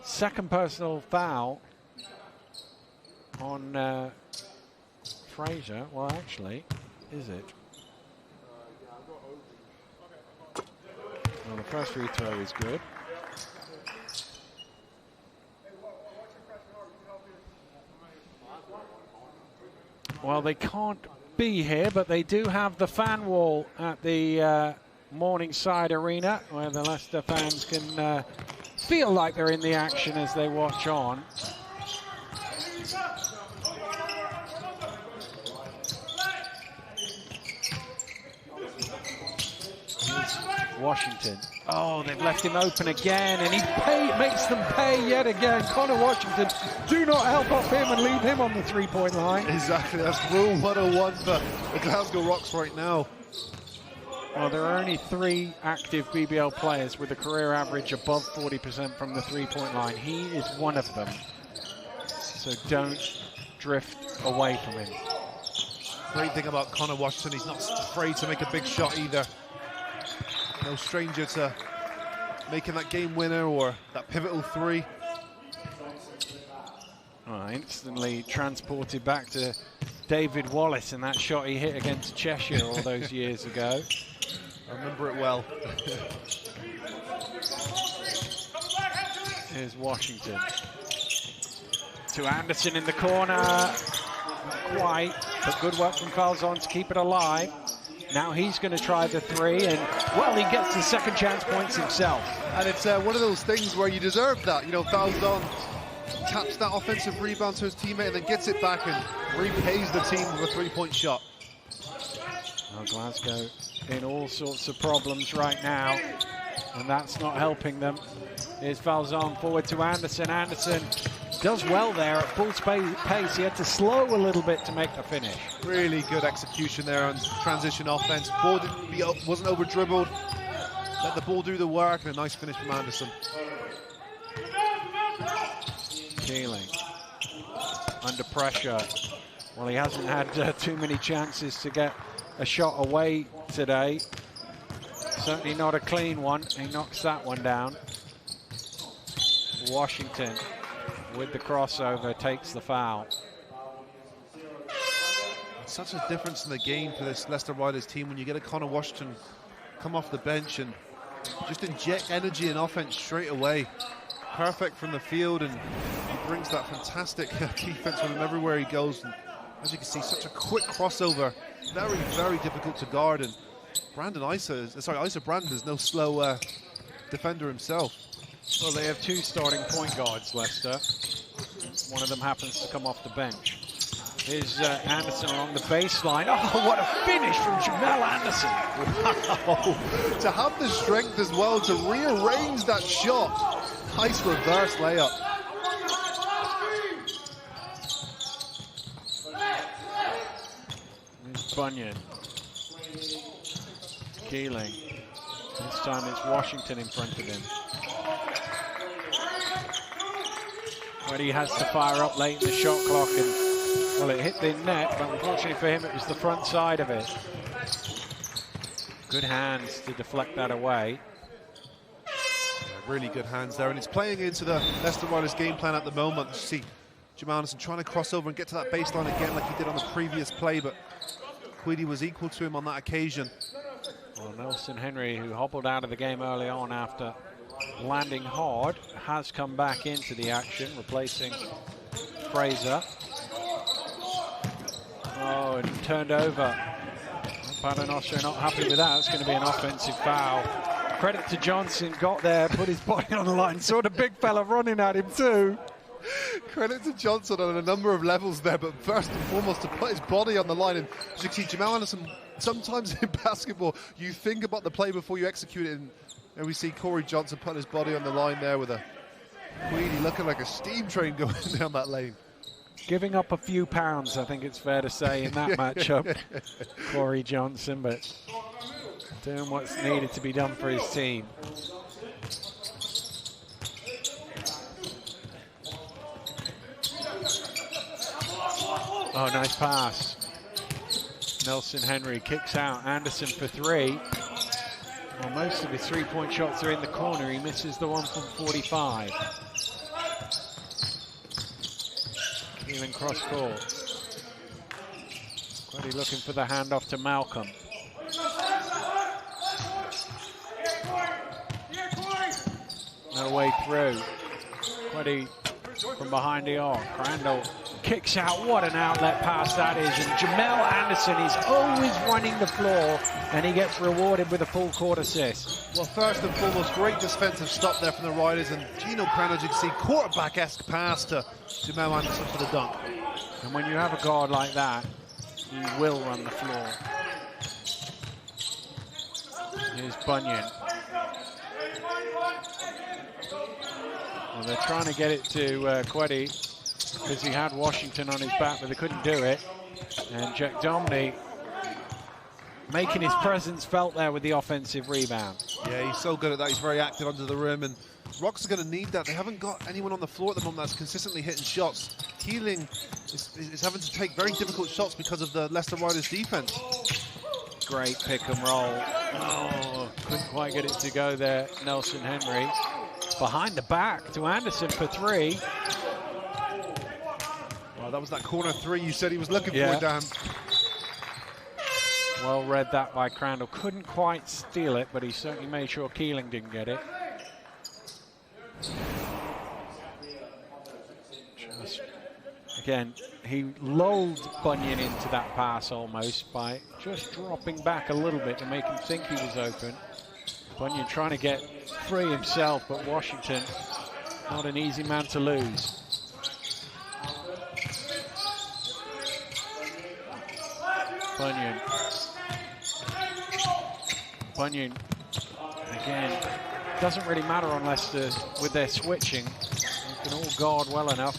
second personal foul on Fraser. Well, actually, is it? Well, the first free throw is good. Well, they can't be here, but they do have the fan wall at the Morningside Arena, where the Leicester fans can feel like they're in the action as they watch on. Washington. Oh, they've left him open again, and he makes them pay yet again. Connor Washington, do not help up him and leave him on the three-point line. Exactly, that's rule 101 for the Glasgow Rocks right now. Well, there are only 3 active BBL players with a career average above 40% from the three-point line. He is one of them, so don't drift away from him. Great thing about Connor Washington, he's not afraid to make a big shot either. No stranger to making that game winner or that pivotal three. Instantly transported back to David Wallace and that shot he hit against Cheshire all those years ago. I remember it well. Here's Washington. To Anderson in the corner. Not quite, but good work from Falzon to keep it alive. Now he's going to try the three, and, well, he gets the second chance points himself. And it's one of those things where you deserve that. You know, Falzon taps that offensive rebound to his teammate and then gets it back and repays the team with a three-point shot. Well, Glasgow in all sorts of problems right now, and that's not helping them. Here's Falzon forward to Anderson. Anderson does well there at full pace. He had to slow a little bit to make the finish. Really good execution there on transition offense. Ball wasn't over dribbled. Let the ball do the work, and a nice finish from Anderson. Keeling under pressure. Well, he hasn't had too many chances to get a shot away today. Certainly not a clean one. He knocks that one down. Washington with the crossover takes the foul. Such a difference in the game for this Leicester Riders team when you get a Connor Washington come off the bench and just inject energy and offense straight away. Perfect from the field, and he brings that fantastic defense with him everywhere he goes. And as you can see, such a quick crossover, very, very difficult to guard. And Isa Brandon is no slow defender himself. Well, they have 2 starting point guards, Leicester. One of them happens to come off the bench. Here's Anderson along the baseline. Oh, what a finish from Jamel Anderson. Wow. To have the strength as well to rearrange that shot. Nice reverse layup. Here's Bunyan. Keeling. This time it's Washington in front of him. But he has to fire up late in the shot clock, and, well, it hit the net, but unfortunately for him it was the front side of it. Good hands to deflect that away. Yeah, really good hands there, and it's playing into the Leicester Riders game plan at the moment. You see Jamel Anderson trying to cross over and get to that baseline again like he did on the previous play, but Queedy was equal to him on that occasion. Well, Nelson Henry, who hobbled out of the game early on after landing hard, has come back into the action, replacing Fraser. Oh, and turned over. Paternoster not happy with that. It's going to be an offensive foul. Credit to Johnson, got there, put his body on the line, saw the big fella running at him too. Credit to Johnson on a number of levels there, but first and foremost to put his body on the line. And as you can see, Jamel Anderson, sometimes in basketball, you think about the play before you execute it. And we see Corey Johnson put his body on the line there with a Queedy looking like a steam train going down that lane. giving up a few pounds, I think it's fair to say, in that matchup, Corey Johnson, but doing what's needed to be done for his team. Oh, nice pass. Nelson Henry kicks out. Anderson for three. Well, most of his three-point shots are in the corner. He misses the one from 45. Keeling cross court. Queddy looking for the handoff to Malcolm. No way through. Queddy from behind the arc. Crandall kicks out. What an outlet pass that is. And Jamel Anderson is always running the floor, and he gets rewarded with a full court assist. Well, first and foremost, great defensive stop there from the Riders, and Gino Crandall, as you can see, quarterback-esque pass to Jamel Anderson for the dunk. And when you have a guard like that, he will run the floor. Here's Bunyan. Well, they're trying to get it to Queddy, because he had Washington on his back, but they couldn't do it. And Jack Domney making his presence felt there with the offensive rebound. Yeah, he's so good at that. He's very active under the rim, and Rocks are going to need that. They haven't got anyone on the floor at the moment that's consistently hitting shots. Keeling is having to take very difficult shots because of the Leicester Riders' defense. Great pick and roll. Oh, couldn't quite get it to go there, Nelson Henry. Behind the back to Anderson for three. Well, that was that corner three you said he was looking for, Dan. Well read that by Crandall. Couldn't quite steal it, but he certainly made sure Keeling didn't get it. Again, he lulled Bunyan into that pass almost by just dropping back a little bit to make him think he was open. Bunyan trying to get free himself, but Washington, not an easy man to lose. Bunyan. Bunyan, again, doesn't really matter on Leicester with their switching. They can all guard well enough.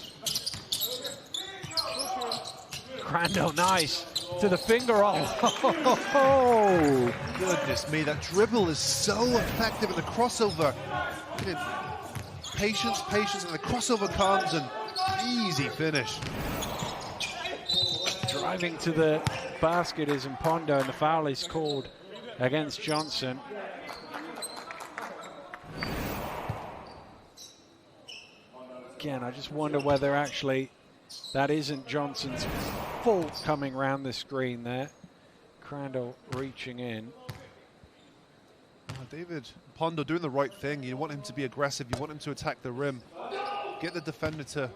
Crandall, nice, to the finger roll. Oh, goodness me, that dribble is so effective at the crossover. Patience, patience, and the crossover comes, and easy finish. Driving to the basket is Mpondo, and the foul is called against Johnson. Again, I just wonder whether actually that isn't Johnson's fault coming round the screen there. Crandall reaching in. David Mpondo doing the right thing. You want him to be aggressive. You want him to attack the rim. Get the defender to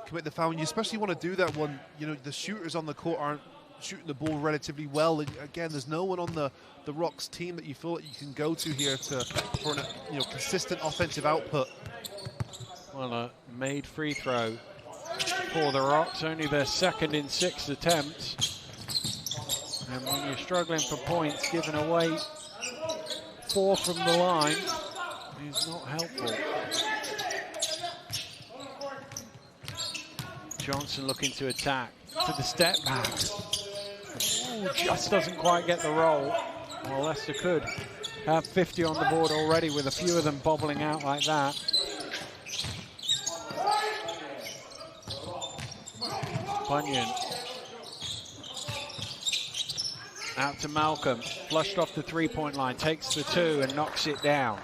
commit the foul. And you especially want to do that when, you know, the shooters on the court aren't shooting the ball relatively well. And again, there's no one on the Rocks team that you feel that you can go to here for an consistent offensive output. Well, a made free throw for the Rocks, only their second in 6 attempts. And when you're struggling for points, giving away 4 from the line is not helpful. Johnson looking to attack, to the step back. Ooh, just doesn't quite get the roll. Well, Leicester could have 50 on the board already with a few of them bobbling out like that. Bunyan. Out to Malcolm, flushed off the three-point line, takes the 2 and knocks it down.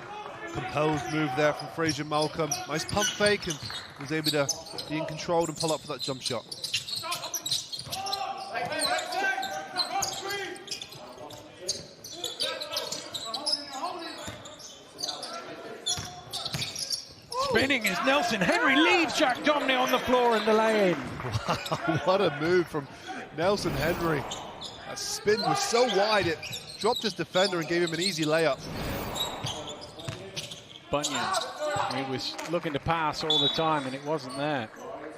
Composed move there from Fraser Malcolm. Nice pump fake, and was able to be in control and pull up for that jump shot. Spinning as Nelson Henry leaves Jack Domney on the floor in the lane. Wow, what a move from Nelson Henry. That spin was so wide, it dropped his defender and gave him an easy layup. Bunyan, he was looking to pass all the time and it wasn't there.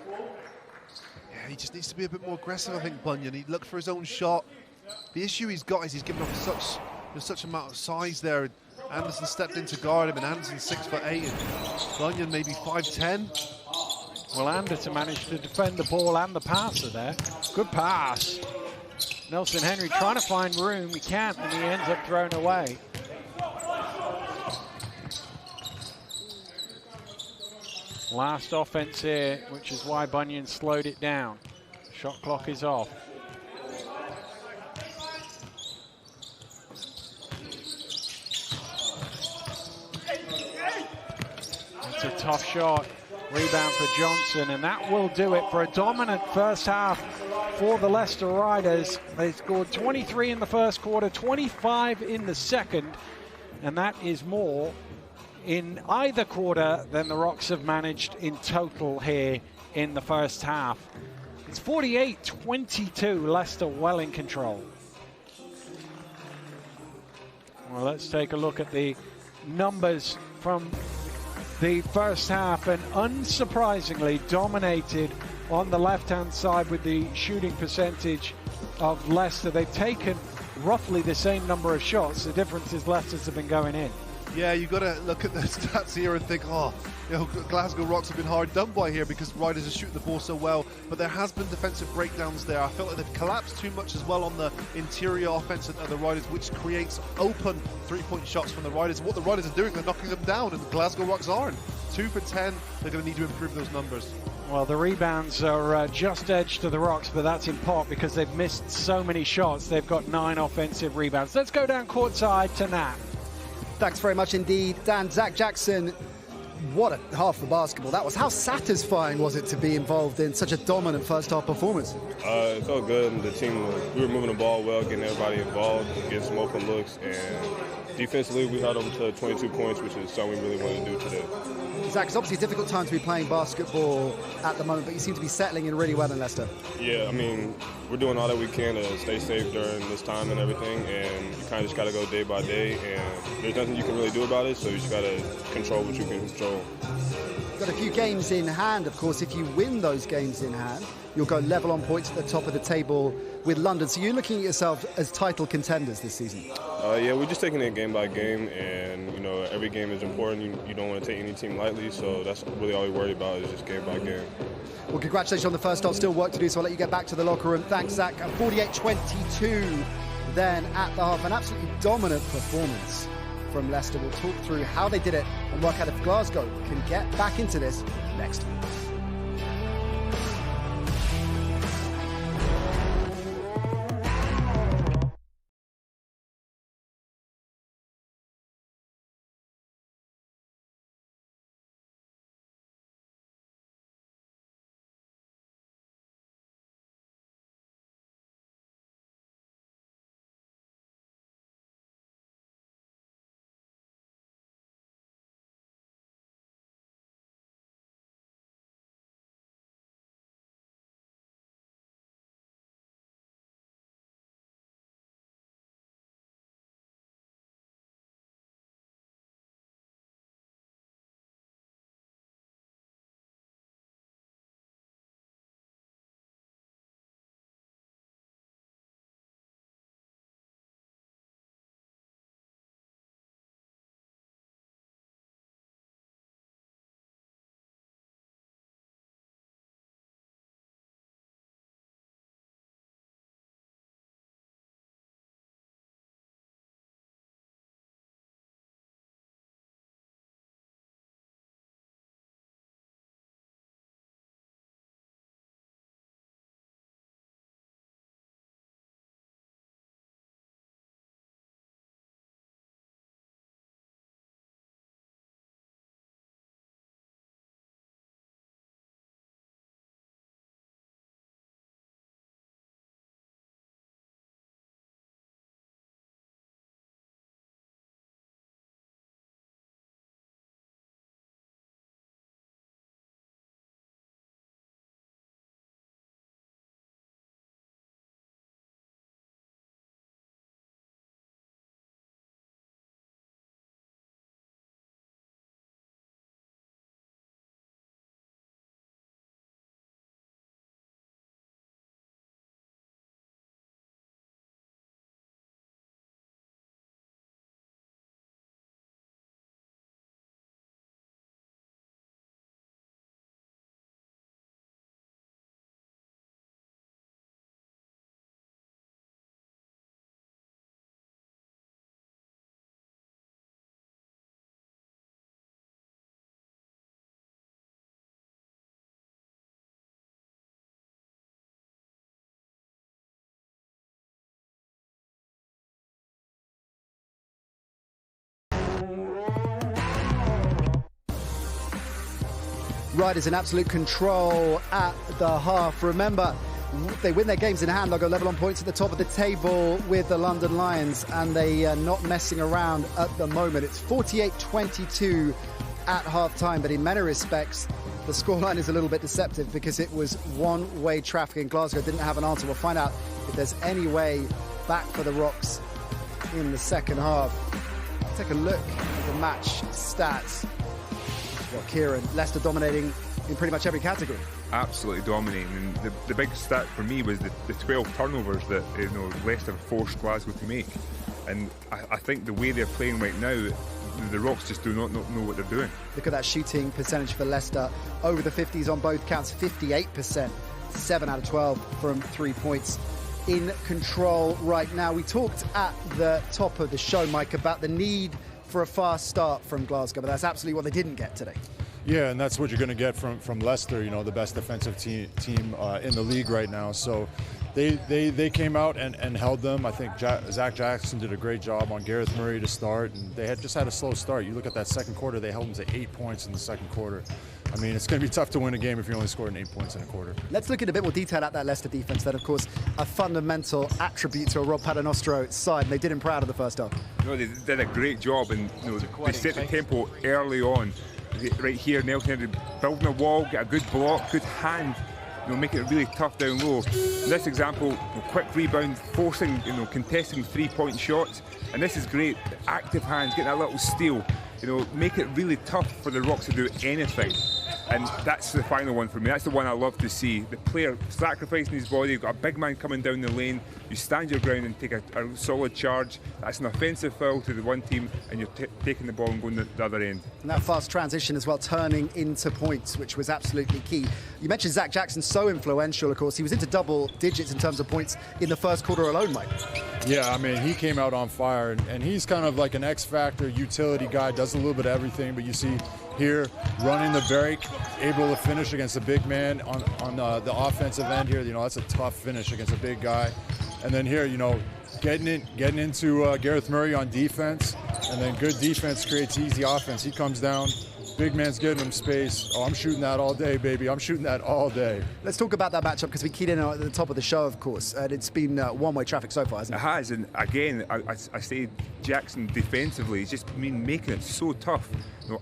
Yeah, he just needs to be a bit more aggressive, I think, Bunyan. He looked for his own shot. The issue he's got is he's given off such amount of size there. Anderson stepped in to guard him, and Anderson's 6'8", and Bunyan maybe 5'10". Well, Anderson managed to defend the ball and the passer there. Good pass. Nelson Henry trying to find room. He can't, and he ends up thrown away. Last offense here, which is why Bunyan slowed it down. Shot clock is off. That's a tough shot. Rebound for Johnson, and that will do it for a dominant first half for the Leicester Riders. They scored 23 in the first quarter, 25 in the second, and that is more in either quarter than the Rocks have managed in total here in the first half. It's 48-22, Leicester well in control. Well, let's take a look at the numbers from the first half, and unsurprisingly dominated on the left-hand side with the shooting percentage of Leicester. They've taken roughly the same number of shots. The difference is Leicester's have been going in. Yeah, you've got to look at the stats here and think, oh, you know, Glasgow Rocks have been hard done by here because Riders are shooting the ball so well. But there has been defensive breakdowns there. I felt like they've collapsed too much as well on the interior offense of the Riders, which creates open three-point shots from the Riders. What the Riders are doing, they're knocking them down, and the Glasgow Rocks aren't. 2 for 10, they're going to need to improve those numbers. Well, the rebounds are just edged to the Rocks, but that's in part because they've missed so many shots. They've got 9 offensive rebounds. Let's go down courtside to Nat. Thanks very much indeed, Dan. Zach Jackson, what a half of basketball that was. How satisfying was it to be involved in such a dominant first half performance? It felt good. The team, we were moving the ball well, getting everybody involved, getting some open looks, and defensively we held them to 22 points, which is something we really want to do today. Zach, it's obviously a difficult time to be playing basketball at the moment, but you seem to be settling in really well in Leicester. Yeah, I mean, we're doing all that we can to stay safe during this time and everything, and you kind of just got to go day by day, and there's nothing you can really do about it, so you just got to control what you can control. Got a few games in hand, of course. If you win those games in hand, you'll go level on points at the top of the table with London. So you're looking at yourself as title contenders this season? Yeah, we're just taking it game by game, and you know, every game is important. You don't want to take any team lightly, so that's really all we worry about is just game by game. Well, congratulations on the first half. Still work to do, so I'll let you get back to the locker room. Thanks, Zach. 48-22 then at the half. An absolutely dominant performance from Leicester. We'll talk through how they did it and work out if Glasgow can get back into this next week. Riders in absolute control at the half. Remember, if they win their games in hand, they'll go level on points at the top of the table with the London Lions, and they are not messing around at the moment. It's 48-22 at half-time, but in many respects, the scoreline is a little bit deceptive because it was one-way traffic, and Glasgow didn't have an answer. We'll find out if there's any way back for the Rocks in the second half. Take a look at the match stats. Well, Kieran, Leicester dominating in pretty much every category. Absolutely dominating, and the big stat for me was the 12 turnovers that Leicester forced Glasgow to make. And I think the way they're playing right now, the Rocks just do not know what they're doing. Look at that shooting percentage for Leicester, over the 50s on both counts, 58%, 7 out of 12 from 3 points. In control right now. We talked at the top of the show, Mike, about the need for a fast start from Glasgow, but that's absolutely what they didn't get today. Yeah, and that's what you're going to get from Leicester, the best defensive team in the league right now. So they came out and held them. I think Zach Jackson did a great job on Gareth Murray to start, and they had just had a slow start. You look at that second quarter, they held them to 8 points in the second quarter. I mean, it's going to be tough to win a game if you're only scoring 8 points in a quarter. Let's look at a bit more detail at that Leicester defence. That, of course, a fundamental attribute to a Rob Paternostro side, and they did him proud of the first half. They did a great job, and they set the tempo early on. Right here, Nelson building a wall, get a good block, good hand, make it really tough down low. In this example, quick rebound, forcing, contesting 3-point shots, and this is great. Active hands, getting that little steal, make it really tough for the Rocks to do anything. And that's the final one for me. That's the one I love to see. The player sacrificing his body. You've got a big man coming down the lane. You stand your ground and take a solid charge. That's an offensive foul to the one team, and you're taking the ball and going the other end. And that fast transition as well, turning into points, which was absolutely key. You mentioned Zach Jackson, so influential, of course. He was into double digits in terms of points in the first quarter alone, Mike. Yeah, I mean, he came out on fire, and he's kind of like an X-factor utility guy, does a little bit of everything, but you see here running the break, able to finish against a big man on the offensive end here. That's a tough finish against a big guy. And then here, getting into Gareth Murray on defense, and then good defense creates easy offense. He comes down, big man's getting him space. Oh, I'm shooting that all day, baby. I'm shooting that all day. Let's talk about that matchup, because we keyed in at the top of the show, of course, and it's been one-way traffic so far, hasn't it? It has, and again, I say Jackson defensively, he's just making it so tough.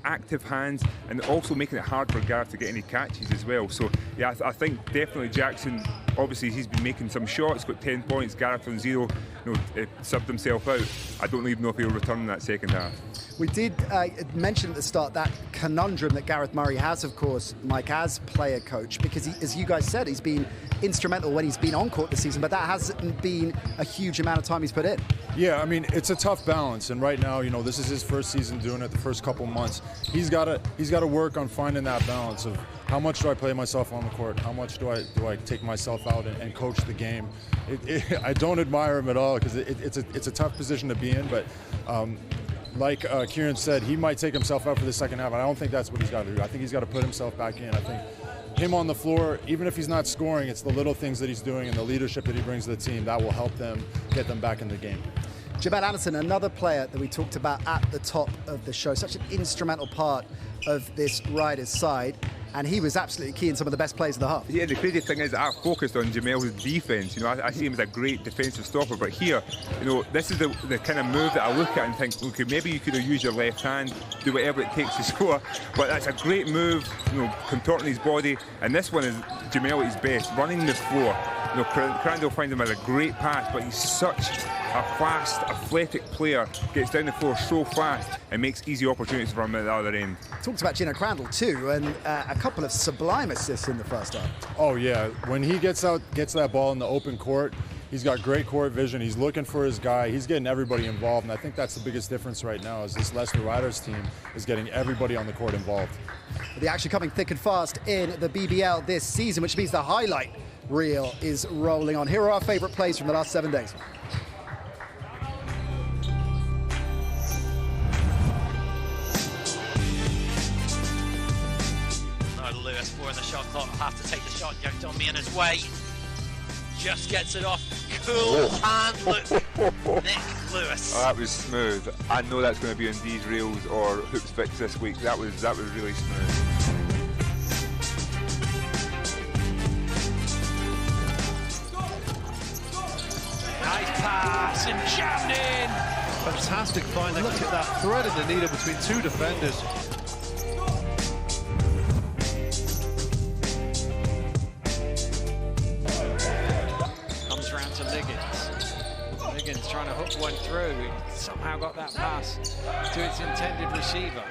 Active hands, and also making it hard for Gareth to get any catches as well. So yeah, I think definitely Jackson, obviously he's been making some shots, got 10 points, Gareth on 0, subbed himself out. I don't even know if he'll return in that second half. We did mention at the start that conundrum that Gareth Murray has, of course, Mike, as player coach, because as you guys said, he's been instrumental when he's been on court this season, but that hasn't been a huge amount of time he's put in. Yeah, I mean, it's a tough balance, and right now, this is his first season doing it, the first couple months. He's got to work on finding that balance of how much do I play myself on the court, how much do I take myself out and coach the game. I don't admire him at all, because it's a tough position to be in, but like Kieran said, he might take himself out for the second half, and I don't think that's what he's got to do. I think he's got to put himself back in. I think him on the floor, even if he's not scoring, it's the little things that he's doing and the leadership that he brings to the team that will help them get them back in the game. Jamal Anderson, another player that we talked about at the top of the show, such an instrumental part of this Riders side, and he was absolutely key in some of the best plays of the half. Yeah, the crazy thing is I focused on Jamel's defence. I see him as a great defensive stopper, but here, this is the kind of move that I look at and think, okay, maybe you could have used your left hand, do whatever it takes to score, but that's a great move, contorting his body, and this one is Jamel at his best, running the floor. Crandall finds him as a great pass, but he's such a fast, athletic player, gets down the floor so fast and makes easy opportunities for him at the other end. Talked about Gino Crandall too, and a couple of sublime assists in the first half. Oh yeah, when he gets that ball in the open court, he's got great court vision, he's looking for his guy, he's getting everybody involved, and I think that's the biggest difference right now is this Leicester Riders team is getting everybody on the court involved. The action coming thick and fast in the BBL this season, which means the highlight reel is rolling on. Here are our favourite plays from the last 7 days. Lewis for in the shot clock, have to take the shot, Young Tommy in his way, just gets it off, cool hand, look Nick Lewis. Oh, that was smooth. I know that's going to be on these reels or Hoops Fix this week. That was really smooth. Nice pass and jammed in. Fantastic find. Look at that thread in the needle between two defenders. Comes round to Liggins. Liggins trying to hook one through. He somehow got that pass to its intended receiver.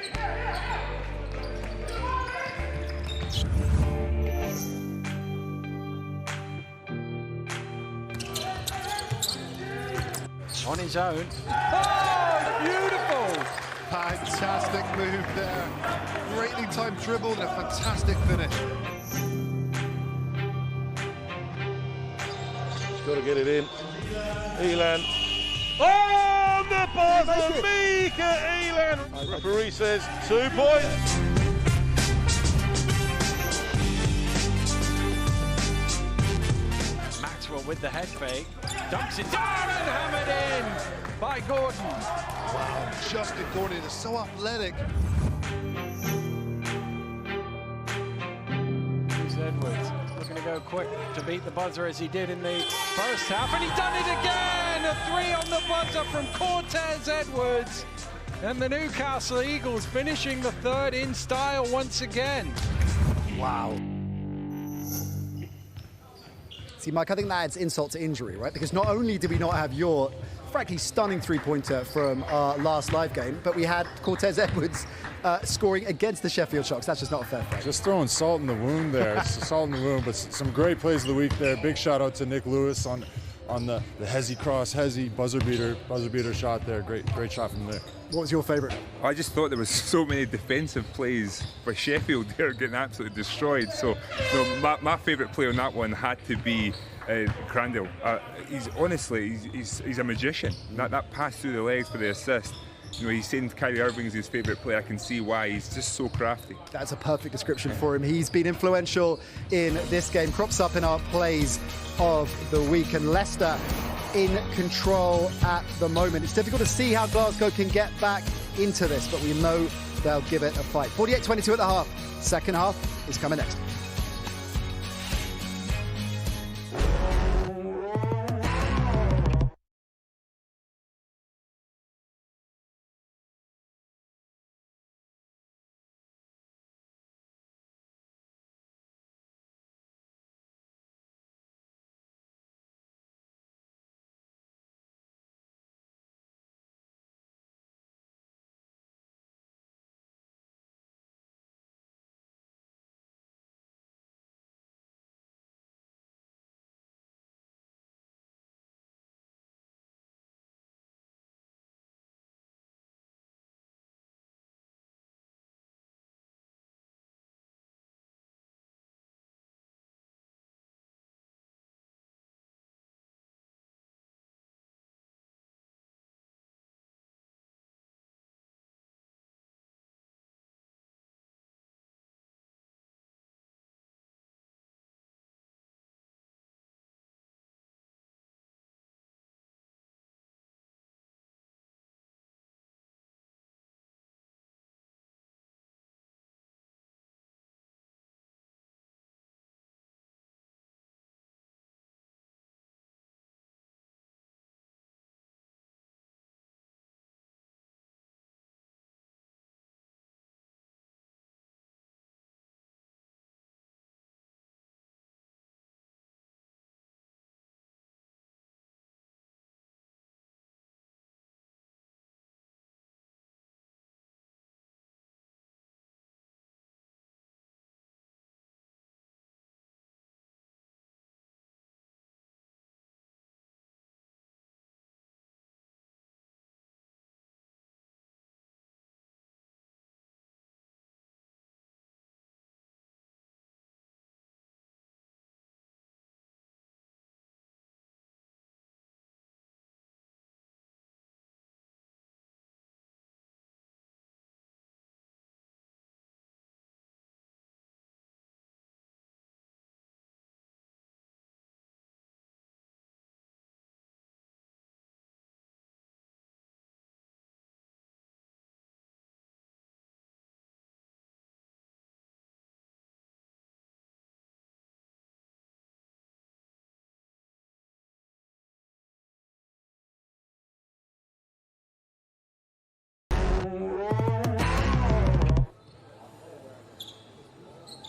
On his own. Oh, beautiful! Fantastic move there. Greatly timed dribble and a fantastic finish. Got to get it in. Elan. Oh, the buzzer! Mika Elan! Referee says 2 points. Maxwell with the head fake. Dumps it down and hammered in by Gordon. Wow, Justin Gordon is so athletic. Here's Edwards looking to go quick to beat the buzzer as he did in the first half, and he's done it again! A 3 on the buzzer from Cortez Edwards. And the Newcastle Eagles finishing the third in style once again. Wow. See, Mike, I think that adds insult to injury, right? Because not only did we not have your, frankly, stunning three-pointer from our last live game, but we had Cortez Edwards scoring against the Sheffield Sharks. That's just not a fair fight. Just throwing salt in the wound there. It's salt in the wound, but some great plays of the week there. Big shout out to Nick Lewis on the Hezzy cross, Hezzy buzzer beater shot there. Great shot from Nick. What was your favourite? I just thought there was so many defensive plays by Sheffield there getting absolutely destroyed. So my favourite play on that one had to be Crandall. He's honestly, he's a magician. That pass through the legs for the assist. You know, he's saying Kyrie Irving's his favourite player. I can see why. He's just so crafty. That's a perfect description for him. He's been influential in this game. Crops up in our plays of the week, and Leicester in control at the moment. It's difficult to see how Glasgow can get back into this, but we know they'll give it a fight. 48-22 at the half. Second half is coming next.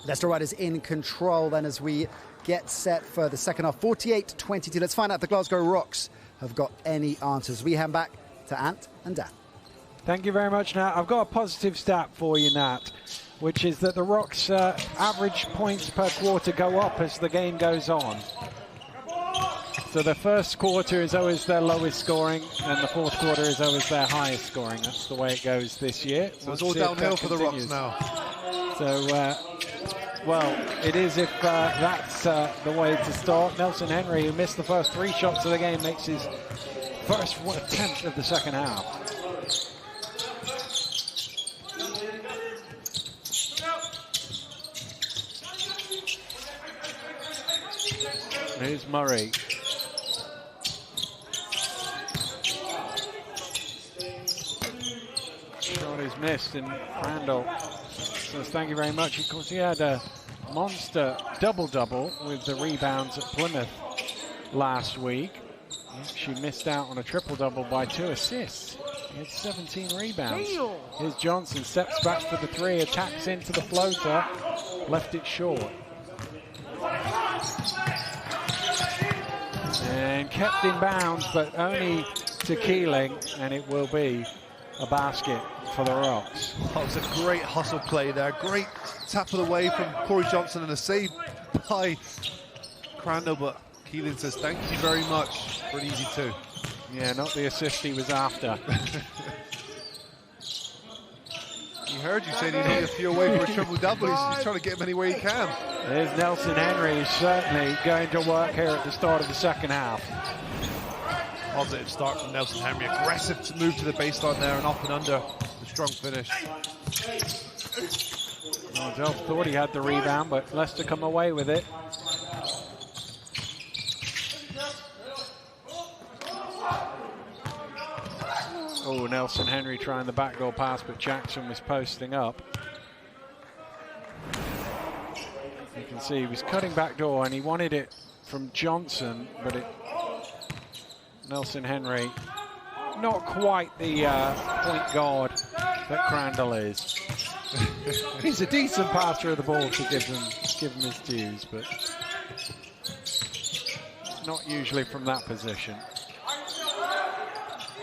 Leicester Riders in control then as we get set for the second half. 48-22. Let's find out if the Glasgow Rocks have got any answers. We hand back to Ant and Dan. Thank you very much, Nat. I've got a positive stat for you, Nat, which is that the Rocks' average points per quarter go up as the game goes on. So the first quarter is always their lowest scoring, and the fourth quarter is always their highest scoring. That's the way it goes this year. So it's all downhill for the Rocks now. So, well, it is if that's the way to start. Nelson Henry, who missed the first 3 shots of the game, makes his first attempt of the second half. Here's Murray. Shot is missed, and Randall says thank you very much. Of course, he had a monster double-double with the rebounds at Plymouth last week. She missed out on a triple-double by 2 assists. He had 17 rebounds. Here's Johnson, steps back for the 3, attacks into the floater, left it short. And kept in bounds, but only to Keeling, and it will be a basket for the Rocks. That was a great hustle play there. Great tap of the way from Corey Johnson and a save by Crandall, but Keeling says thank you very much for an easy 2. Yeah, not the assist he was after. He heard you saying he needed a few away for a triple-double. He's trying to get him anywhere he can. There's Nelson Henry, certainly going to work here at the start of the second half. Positive start from Nelson Henry. Aggressive to move to the baseline there and up and under. The strong finish. Well, Delph thought he had the rebound, but Leicester come away with it. Oh, Nelson Henry trying the backdoor pass, but Jackson was posting up. You can see he was cutting backdoor and he wanted it from Johnson, but Nelson Henry, not quite the point guard that Crandall is. He's a decent passer of the ball to give him his dues, but not usually from that position.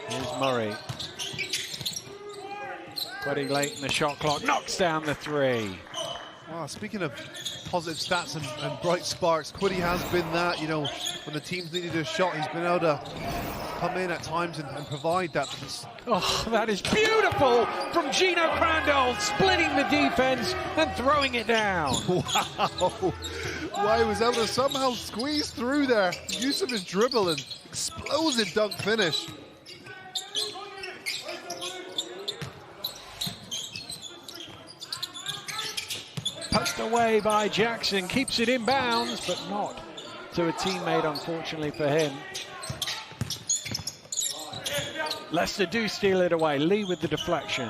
Here's Murray. Pretty late in the shot clock, knocks down the 3. Wow, speaking of positive stats and bright sparks, Quiddy has been that, you know, when the team's needed a shot, he's been able to come in at times and provide that. Oh, that is beautiful from Gino Crandall, splitting the defense and throwing it down. Wow. Wow, he was able to somehow squeeze through there. Use of his dribble and explosive dunk finish. Pushed away by Jackson, keeps it in bounds, but not to a teammate, unfortunately for him. Leicester do steal it away. Lee with the deflection.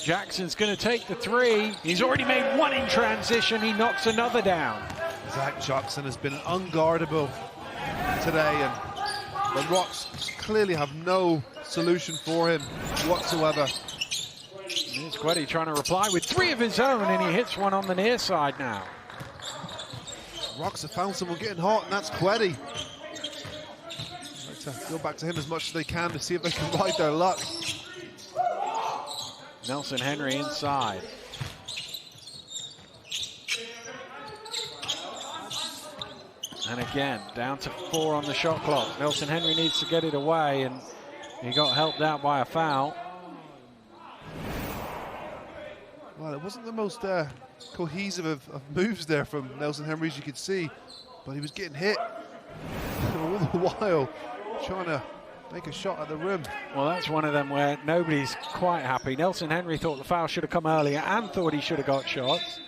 Jackson's going to take the 3. He's already made 1 in transition. He knocks another down. Zach Jackson has been unguardable today, and the Rocks clearly have no solution for him whatsoever. Here's Queddy trying to reply with 3 of his own, and he hits one on the near side now. Rocks have found someone getting hot, and that's Queddy. Like to go back to him as much as they can to see if they can ride their luck. Nelson Henry inside. And again, down to 4 on the shot clock. Nelson Henry needs to get it away, and he got helped out by a foul. Well, it wasn't the most cohesive of moves there from Nelson Henry, as you could see, but he was getting hit all the while, trying to make a shot at the rim. Well, that's one of them where nobody's quite happy. Nelson Henry thought the foul should have come earlier and thought he should have got shots.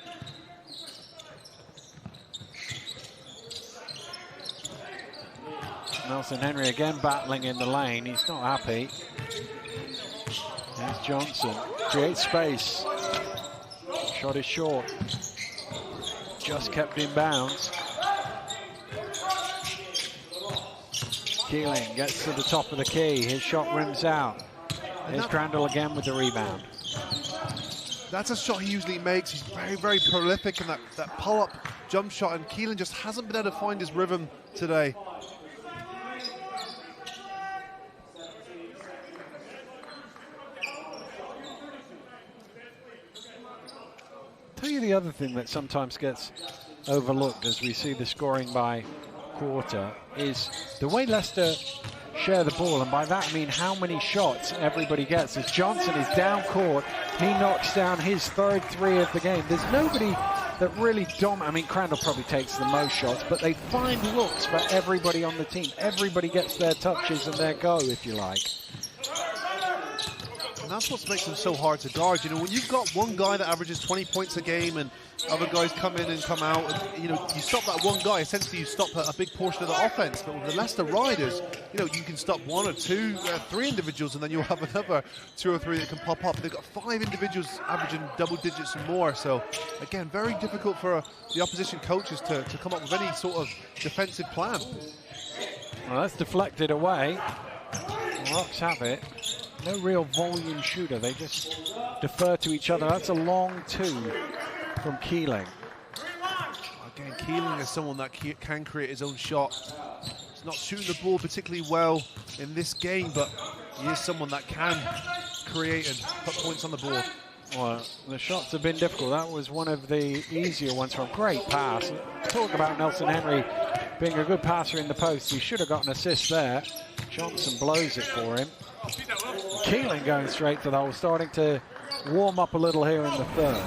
Nelson Henry again battling in the lane. He's not happy. There's Johnson. Creates space. Shot is short. Just kept in bounds. Keeling gets to the top of the key. His shot rims out. Here's Crandall again with the rebound. And That's a shot he usually makes. He's very, very prolific in that pull-up jump shot, and Keelan just hasn't been able to find his rhythm today. Tell you the other thing that sometimes gets overlooked as we see the scoring by quarter is the way Leicester share the ball, and by that I mean how many shots everybody gets. As Johnson is down court, he knocks down his third three of the game. There's nobody that really I mean, Crandall probably takes the most shots, but they find looks for everybody on the team. Everybody gets their touches and their go, if you like. And that's what makes them so hard to guard. You know, when you've got one guy that averages 20 points a game and other guys come in and come out, and, you know, you stop that one guy, essentially you stop a big portion of the offense. But with the Leicester Riders, you know, you can stop one or two, three individuals, and then you'll have another 2 or 3 that can pop up. They've got 5 individuals averaging double digits and more. So, again, very difficult for the opposition coaches to come up with any sort of defensive plan. Well, that's deflected away. Rocks have it. No real volume shooter. They just defer to each other. That's a long 2 from Keeling. Again, Keeling is someone that can create his own shot. He's not shooting the ball particularly well in this game, but he is someone that can create and put points on the board. Well, the shots have been difficult. That was one of the easier ones from great pass. Talk about Nelson Henry being a good passer in the post. He should have got an assist there. Johnson blows it for him. Keeling going straight to the hole, starting to warm up a little here in the third.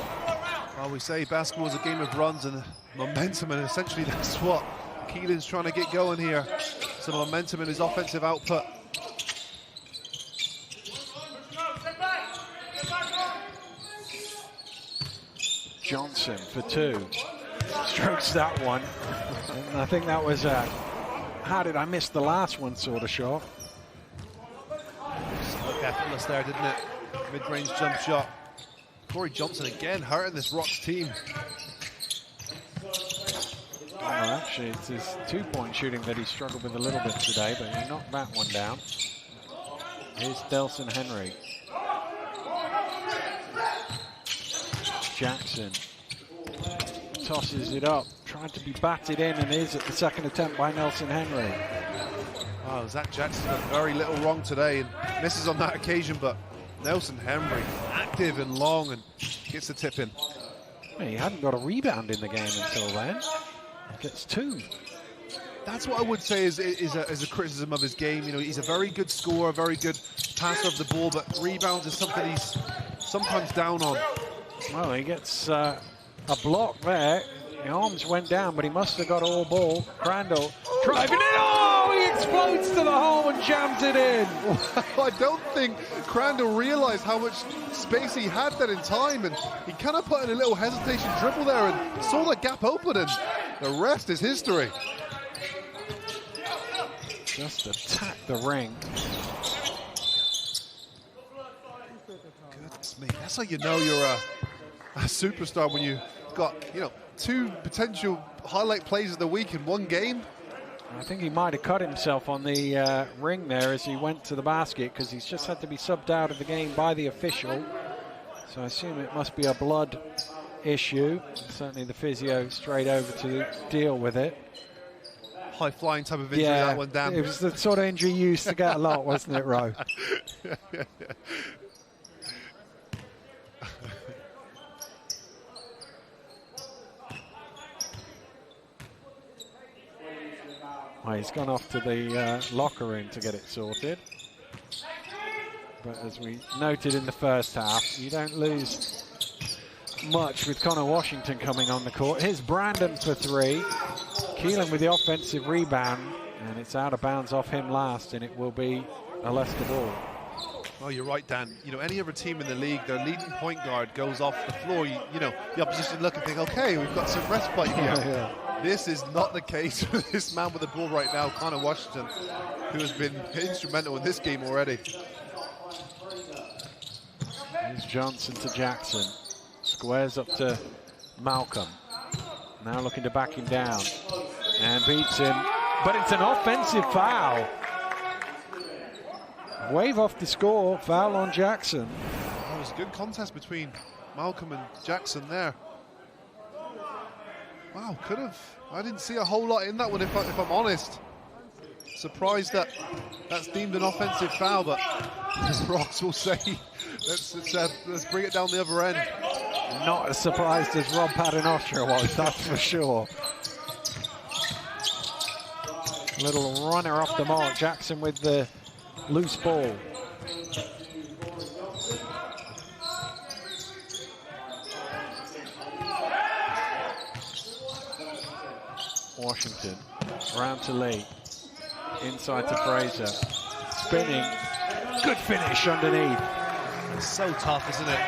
Well, we say basketball is a game of runs and momentum, and essentially that's what Keeling's trying to get going here. Some momentum in his offensive output. Johnson for 2. Strokes that one. And I think that was a how did I miss the last one sort of shot. Look effortless there, didn't it? Mid-range jump shot. Corey Johnson again hurting this Rocks team. Well, actually, it's his 2-point shooting that he struggled with a little bit today, but he knocked that one down. Here's Nelson Henry. Jackson tosses it up, trying to be batted in, and is at the second attempt by Nelson Henry. Oh, Zach Jackson's done very little wrong today and misses on that occasion, but Nelson Henry active and long and gets the tip in. Well, he hadn't got a rebound in the game until then. Gets 2. That's what I would say is a criticism of his game. You know, he's a very good scorer, very good passer of the ball, but rebounds is something he's sometimes down on. Well, he gets a block there. The arms went down, but he must have got all ball. Crandall driving it. Oh, he explodes to the hole and jams it in. I don't think Crandall realised how much space he had there in time, and he kind of put in a little hesitation dribble there and saw the gap open, and the rest is history. Just attack the ring. Goodness me, that's how you know you're a superstar, when you've got, you know, 2 potential highlight plays of the week in one game. I think he might have cut himself on the ring there as he went to the basket, because he's just had to be subbed out of the game by the official. So I assume it must be a blood issue. Certainly the physio straight over to deal with it. High flying type of injury, yeah, that one, Dan. It was the sort of injury you used to get a lot, wasn't it, Ro? Yeah. Well, he's gone off to the locker room to get it sorted. But as we noted in the first half, you don't lose much with Connor Washington coming on the court. Here's Brandon for 3. Keelan with the offensive rebound, and it's out of bounds off him last, and it will be a Leicester ball. Oh, you're right, Dan. You know, any other team in the league, their leading point guard goes off the floor. You know, the opposition look and think, okay, we've got some respite here. Yeah. This is not the case for this man with the ball right now, Connor Washington, who has been instrumental in this game already. Here's Johnson to Jackson. Squares up to Malcolm. Now looking to back him down. And beats him. But it's an offensive foul. Wave off the score. Foul on Jackson. It was a good contest between Malcolm and Jackson there. Wow, could have. I didn't see a whole lot in that one, if I'm honest. Surprised that that's deemed an offensive foul, but Rocks will say, let's bring it down the other end. Not as surprised as Rob Paternoster was, that's for sure. Little runner off the mark, Jackson with the loose ball. Washington, round to Lee, inside to Fraser, spinning, good finish underneath. It's so tough, isn't it?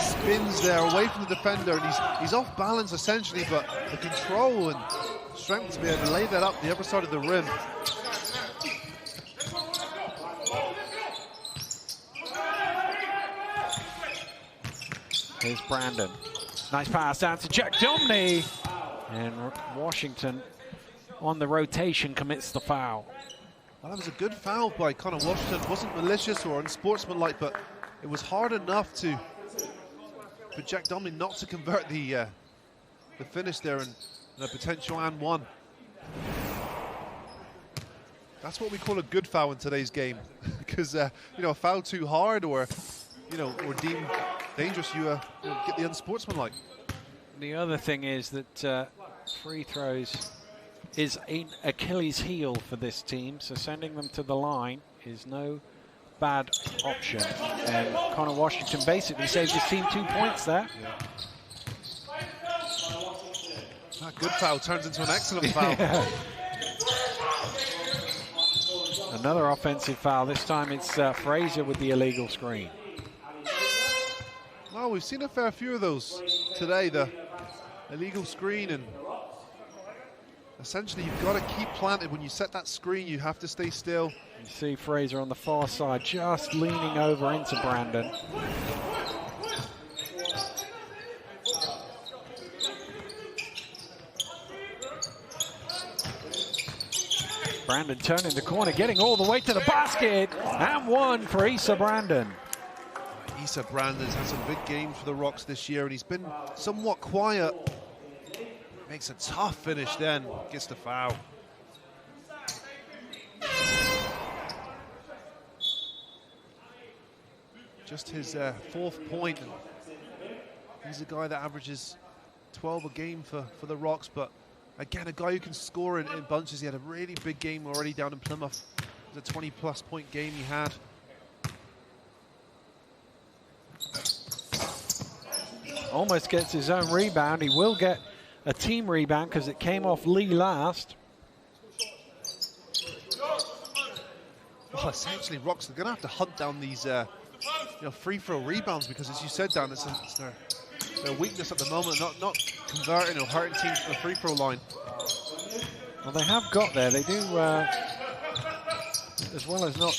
Spins there away from the defender, and he's off balance essentially, but the control and strength to be able to lay that up the other side of the rim. Here's Brandon. Nice pass down to Jack Domney. And Washington on the rotation commits the foul. Well, that was a good foul by Connor Washington. It wasn't malicious or unsportsmanlike, but it was hard enough for Jack Domney not to convert the finish there and a potential and one. That's what we call a good foul in today's game, because you know, a foul too hard or or deemed dangerous, you get the unsportsmanlike. The other thing is that free throws is an Achilles heel for this team, so sending them to the line is no bad option. And Connor Washington basically saved his team 2 points there. That good foul turns into an excellent foul. Yeah. Another offensive foul. This time it's Fraser with the illegal screen. Well, we've seen a fair few of those today. The illegal screen, and essentially you've got to keep planted. When you set that screen, you have to stay still. You see Fraser on the far side just leaning over into Brandon. Brandon turning the corner, getting all the way to the basket, and one for Issa Brandon. Issa Brandon's had some big games for the Rocks this year, and he's been somewhat quiet. Makes a tough finish then, gets the foul. Just his fourth point. He's a guy that averages 12 a game for the Rocks, but again, a guy who can score in bunches. He had a really big game already down in Plymouth. It was a 20-plus point game he had. Almost gets his own rebound. He will get a team rebound because it came off Lee last. Well, essentially, Rocks are going to have to hunt down these free throw rebounds, because, as you said, Dan, it's their weakness at the moment, not converting or hurting teams from the free throw line. Well, they have got there. They do, as well as not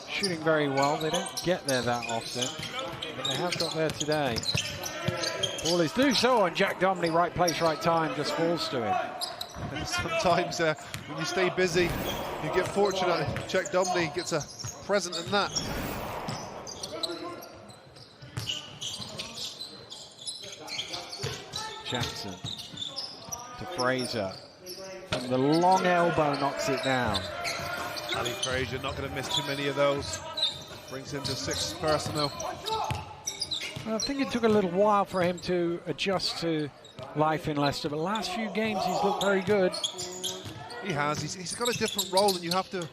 shooting very well, they don't get there that often. But they have got there today. Ball is loose. Oh, and Jack Domney, right place, right time, just falls to him. And sometimes when you stay busy, you get fortunate. Jack Domney gets a present in that. Jackson to Fraser. From the long elbow, knocks it down. Ali Fraser not going to miss too many of those. Brings him to 6 personnel. Well, I think it took a little while for him to adjust to life in Leicester, but last few games he's looked very good. He has. He's got a different role, and you have to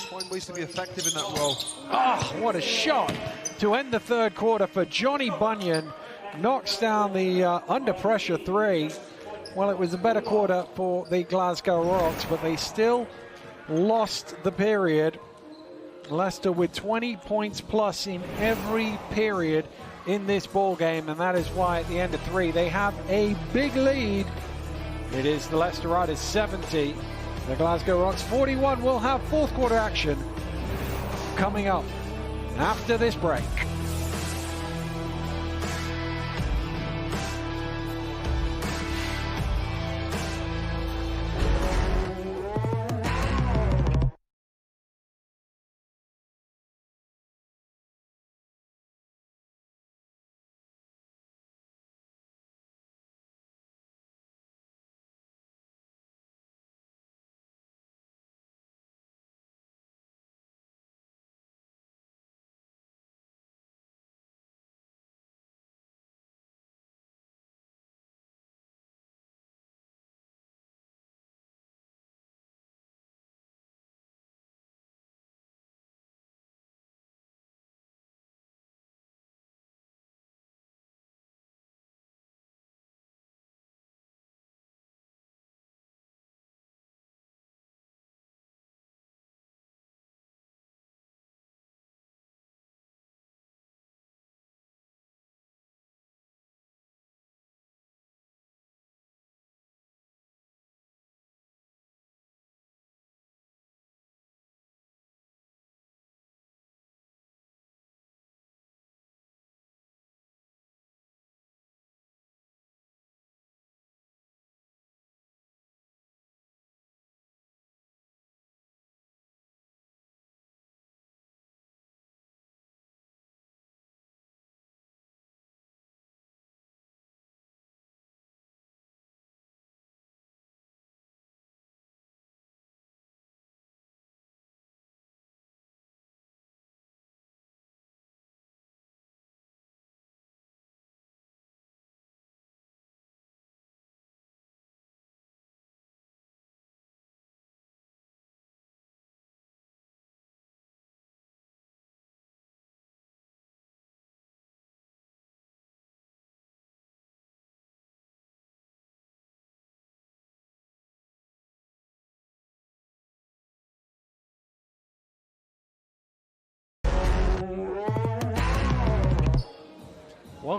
find ways to be effective in that role. Oh, what a shot to end the third quarter for Johnny Bunyan. Knocks down the under pressure three. Well, it was a better quarter for the Glasgow Rocks, but they still lost the period. Leicester with 20 points plus in every period in this ball game, and that is why at the end of 3 they have a big lead. It is the Leicester Riders 70, the Glasgow Rocks 41. We'll have fourth quarter action coming up after this break.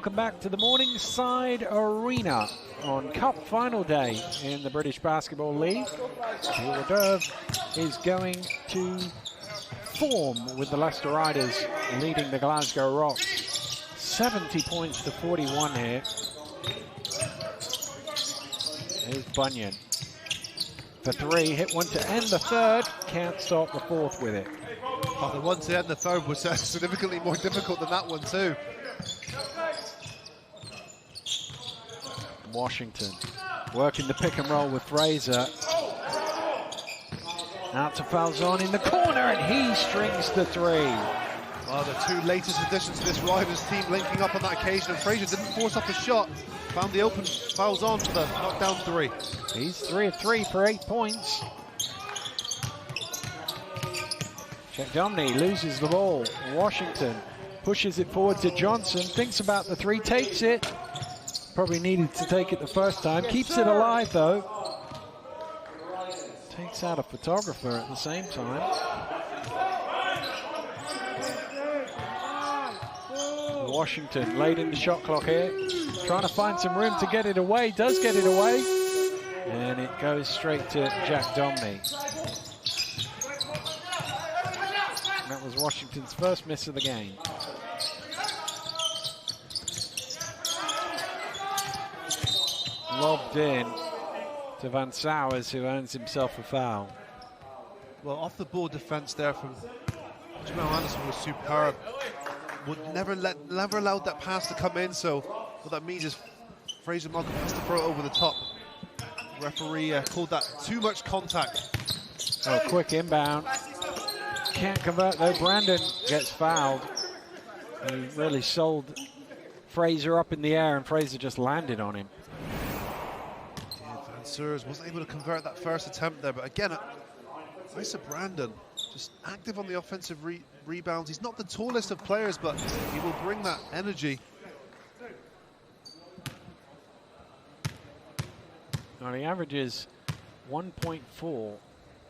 welcome back to the Morningside Arena on Cup final day in the British Basketball League. The hors d'oeuvre is going to form with the Leicester Riders leading the Glasgow Rocks. 70 points to 41 here. Here's Bunyan for three, hit one to end the third, can't stop the fourth with it. Oh, the one to end the third was significantly more difficult than that one too. Washington working the pick and roll with Fraser. Out to Falzon in the corner, and he strings the three. Well, the two latest additions to this Riders team linking up on that occasion, and Fraser didn't force up a shot. Found the open Falzon for the knockdown three. He's 3 of 3 for 8 points. Jack Domney loses the ball. Washington pushes it forward to Johnson, thinks about the three, takes it. Probably needed to take it the first time. Keeps it alive though. Takes out a photographer at the same time. Washington late in the shot clock here. Trying to find some room to get it away. Does get it away. And it goes straight to Jack Domney. That was Washington's first miss of the game. Lobbed in to Van Sowers, who earns himself a foul. Well, off the ball defense there from Jamal Anderson was superb. Would never allowed that pass to come in, so what that means is Fraser Malcolm has to throw it over the top. Referee called that too much contact. Oh, quick inbound. Can't convert though. Brandon gets fouled. He really sold Fraser up in the air, and Fraser just landed on him. Yeah, Van Seurs wasn't able to convert that first attempt there, but again, Isa Brandon just active on the offensive rebounds. He's not the tallest of players, but he will bring that energy. Well, he averages 1.4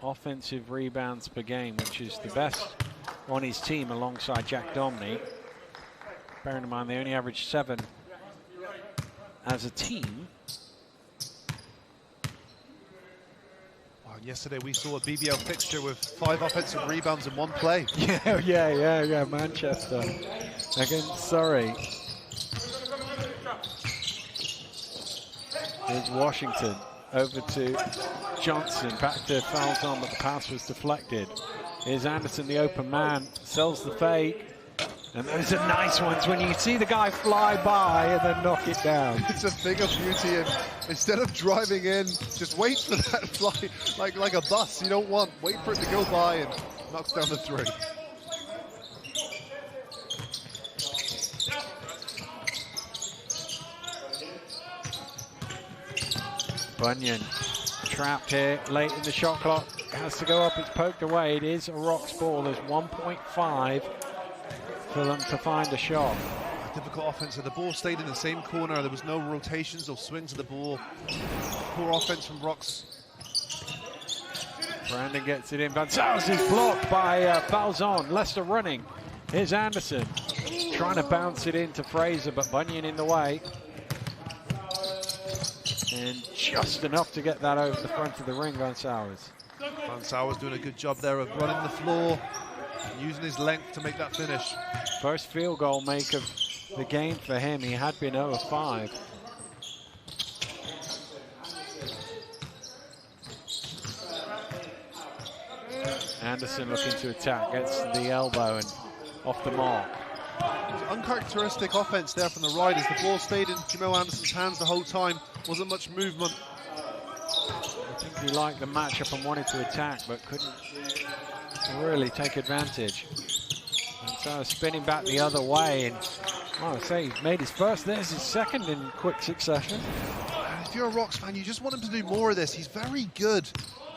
offensive rebounds per game, which is the best on his team alongside Jack Domney. Bearing in mind they only average 7 as a team. Yesterday we saw a BBL fixture with 5 offensive rebounds in one play. Yeah, Manchester against Surrey. Here's Washington over to Johnson, back to Falzon, but the pass was deflected. Here's Anderson, the open man, sells the fake. And those are nice ones when you see the guy fly by and then knock it down. It's a thing of beauty, and instead of driving in, just wait for that fly, like a bus. You don't wait for it to go by, and knocks down the three. Bunyan trapped here late in the shot clock. Has to go up, it's poked away. It is a Rocks ball. There's 1.5 for them to find a shot. A difficult offense. The ball stayed in the same corner. There was no rotations or swings of the ball. Poor offense from Rocks. Brandon gets it in. Van Sowers is blocked by Falzon. Leicester running. Here's Anderson trying to bounce it into Fraser, but Bunyan in the way. And just enough to get that over the front of the ring, Van Sowers. Van Sowers doing a good job there of running the floor, using his length to make that finish. First field goal make of the game for him. He had been 0 of 5. Anderson looking to attack, gets the elbow and off the mark. Uncharacteristic offense there from the Riders. The ball stayed in Jamal Anderson's hands the whole time. Wasn't much movement. I think he liked the matchup and wanted to attack, but couldn't really take advantage. And so spinning back the other way, and I say he's made his first. There's his second in quick succession. If you're a Rocks fan, you just want him to do more of this. He's very good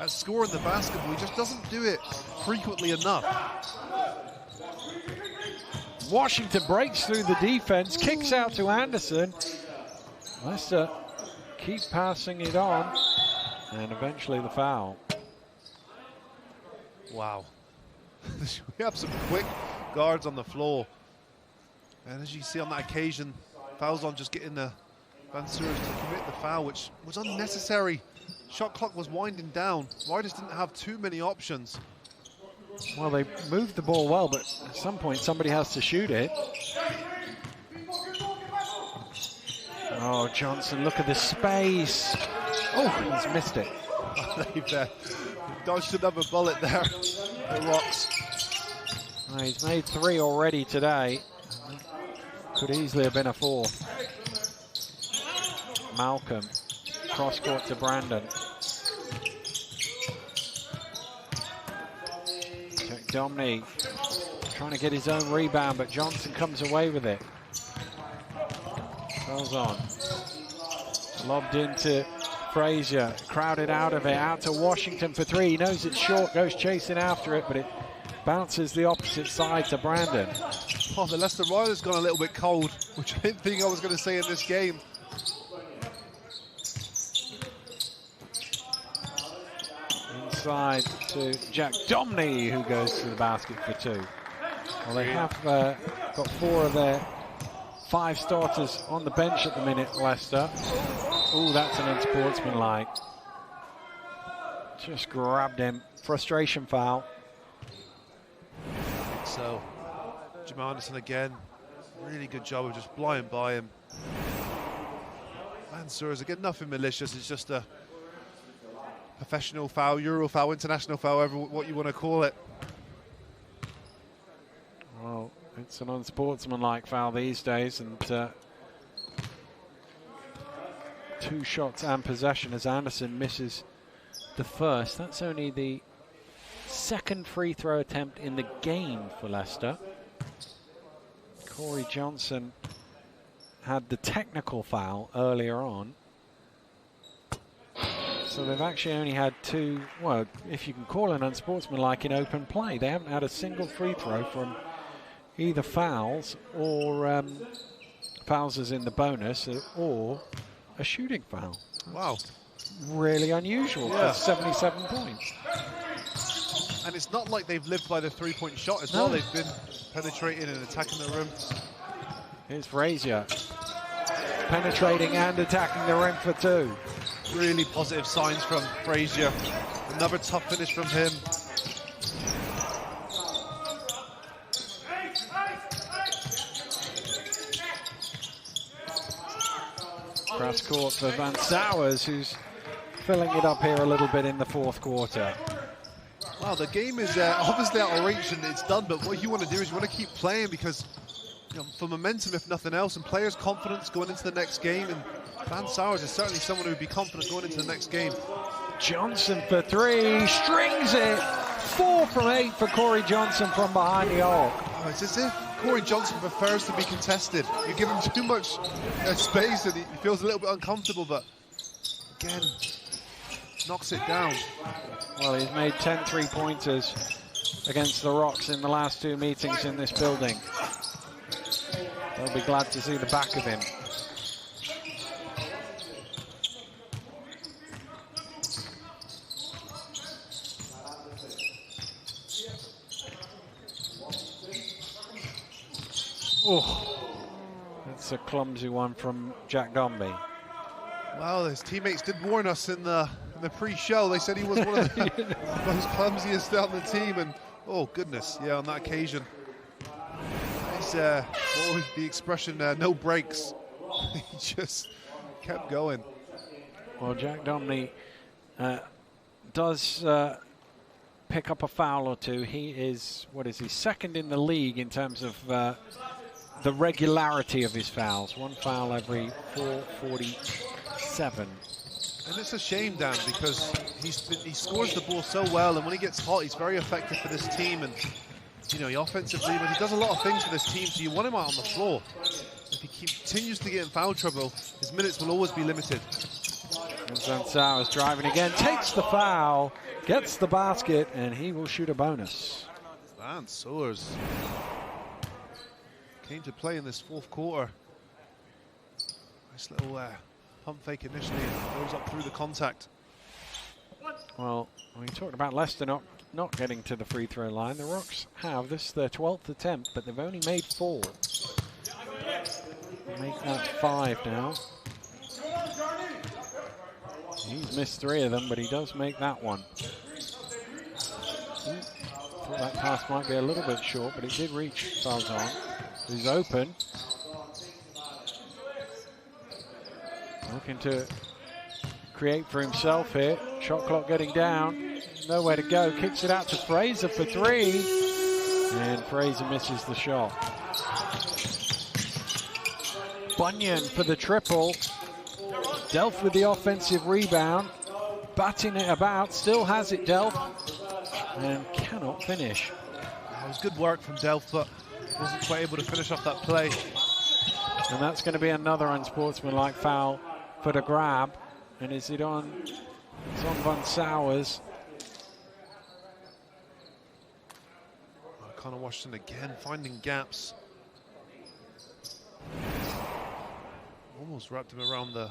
at scoring the basketball. He just doesn't do it frequently enough. Washington breaks through the defense, kicks out to Anderson. Leicester keep passing it on, and eventually the foul. Wow. We have some quick guards on the floor. And as you see on that occasion, Fouls on just getting the Van Seurs to commit the foul, which was unnecessary. Shot clock was winding down. Riders didn't have too many options. Well, they moved the ball well, but at some point somebody has to shoot it. Oh, Johnson, look at the space. Oh, he's missed it. They've dodged another bullet there, the Rocks. Oh, he's made 3 already today. Could easily have been a 4th. Malcolm, cross court to Brandon. Jack Domney trying to get his own rebound, but Johnson comes away with it. Goes on. Lobbed into Frazier, crowded out of it, out to Washington for 3. He knows it's short, goes chasing after it, but it bounces the opposite side to Brandon. Oh, the Leicester Riders gone a little bit cold, which I didn't think I was going to say in this game. Inside to Jack Domney, who goes to the basket for 2. Well, they have got 4 of their 5 starters on the bench at the minute, Leicester. Oh, that's an unsportsmanlike. Just grabbed him. Frustration foul. So, Jamal Anderson again. Really good job of just flying by him. Van Seurs, again, nothing malicious. It's just a professional foul, Euro foul, international foul, whatever what you want to call it. Well, it's an unsportsmanlike foul these days, and 2 shots and possession as Anderson misses the first. That's only the 2nd free throw attempt in the game for Leicester. Corey Johnson had the technical foul earlier on. So they've actually only had 2, well, if you can call it unsportsmanlike, in open play. They haven't had a single free throw from either fouls or fouls as in the bonus or a shooting foul. Wow. Really unusual for 77 points. And it's not like they've lived by the 3-point shot as well. They've been penetrating and attacking the rim. Here's Frazier. Penetrating and attacking the rim for 2. Really positive signs from Frazier. Another tough finish from him. Cross court for Van Sowers, who's filling it up here a little bit in the 4th quarter. Wow, the game is obviously out of reach and it's done, but what you want to do is you want to keep playing because, you know, for momentum, if nothing else, and players' confidence going into the next game. And Van Sowers is certainly someone who would be confident going into the next game. Johnson for 3, strings it. 4 from 8 for Corey Johnson from behind the arc. Oh, it's as if Corey Johnson prefers to be contested. You give him too much space and he feels a little bit uncomfortable, but again, knocks it down. Well, he's made 10 3-pointers against the Rocks in the last 2 meetings in this building. They'll be glad to see the back of him. Oh, that's a clumsy one from Jack Dombey. Well, his teammates did warn us in the pre-show. They said he was one of the most clumsiest on the team, and oh goodness, yeah, on that occasion. It's the expression, no breaks. He just kept going. Well, Jack Dombey does pick up a foul or 2. He is, what is he, 2nd in the league in terms of the regularity of his fouls. 1 foul every 4:47. And it's a shame, Dan, because he scores the ball so well, and when he gets hot, he's very effective for this team. And you know, he offensively, but he does a lot of things for this team, so you want him out on the floor. If he continues to get in foul trouble, his minutes will always be limited. And Van Sowers driving again, takes the foul, gets the basket, and he will shoot a bonus. Van Sowers came to play in this 4th quarter. Nice little pump fake initially, and goes up through the contact. Well, we talked about Leicester not getting to the free throw line. The Rocks have, this is their 12th attempt, but they've only made 4. Make that 5 now. He's missed 3 of them, but he does make that one. Thought that pass might be a little bit short, but it did reach Falzon, who's open. Looking to create for himself here. Shot clock getting down. Nowhere to go. Kicks it out to Fraser for 3. And Fraser misses the shot. Bunyan for the triple. Delph with the offensive rebound. Batting it about. Still has it, Delph. And cannot finish. It was good work from Delph, but wasn't quite able to finish off that play. And that's going to be another unsportsmanlike foul for the grab. And is it on? It's on Van Sowers. Connor Washington again finding gaps. Almost wrapped him around the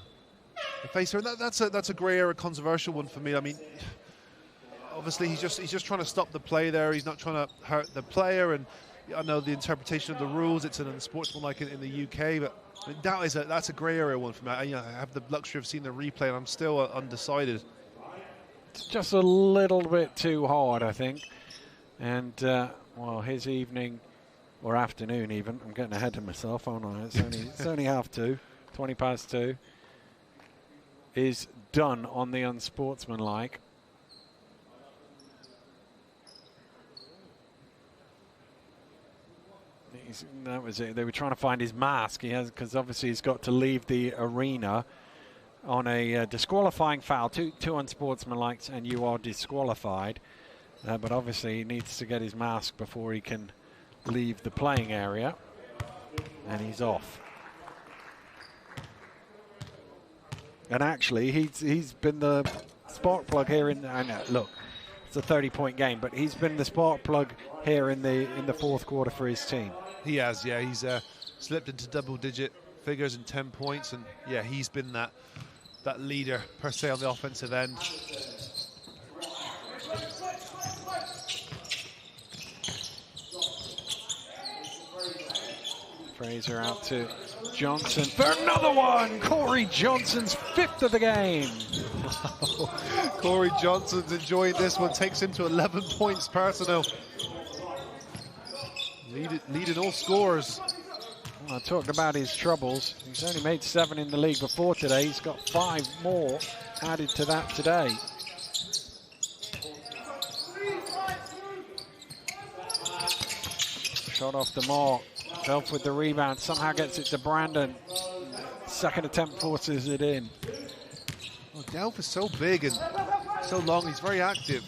face here. And that's a grey area, controversial one for me. I mean, obviously he's just trying to stop the play there. He's not trying to hurt the player. And I know the interpretation of the rules. It's an unsportsmanlike in the UK, but I mean, that's a grey area one for me. I have the luxury of seeing the replay, and I'm still undecided. It's just a little bit too hard, I think. And well, his evening or afternoon even. I'm getting ahead of myself, aren't I? It's only half 2, 20 past 2. Is done on the unsportsmanlike. That was it. They were trying to find his mask. He has, because obviously he's got to leave the arena on a disqualifying foul. Two unsportsmanlikes, and you are disqualified. But obviously he needs to get his mask before he can leave the playing area. And he's off. And actually, he's been the spark plug here in. I know, look, it's a 30-point game, but he's been the spark plug here in the fourth quarter for his team. He has, yeah. He's slipped into double-digit figures and 10 points, and yeah, he's been that leader per se on the offensive end. Fraser out to Johnson for another one. Corey Johnson's 5th of the game. Corey Johnson's enjoying this one. Takes him to 11 points personal. Leading all scorers. Well, I talked about his troubles. He's only made 7 in the league before today. He's got 5 more added to that today. Shot off the mark. Delph with the rebound, somehow gets it to Brandon. Second attempt forces it in. Well, Delph is so big and so long, he's very active.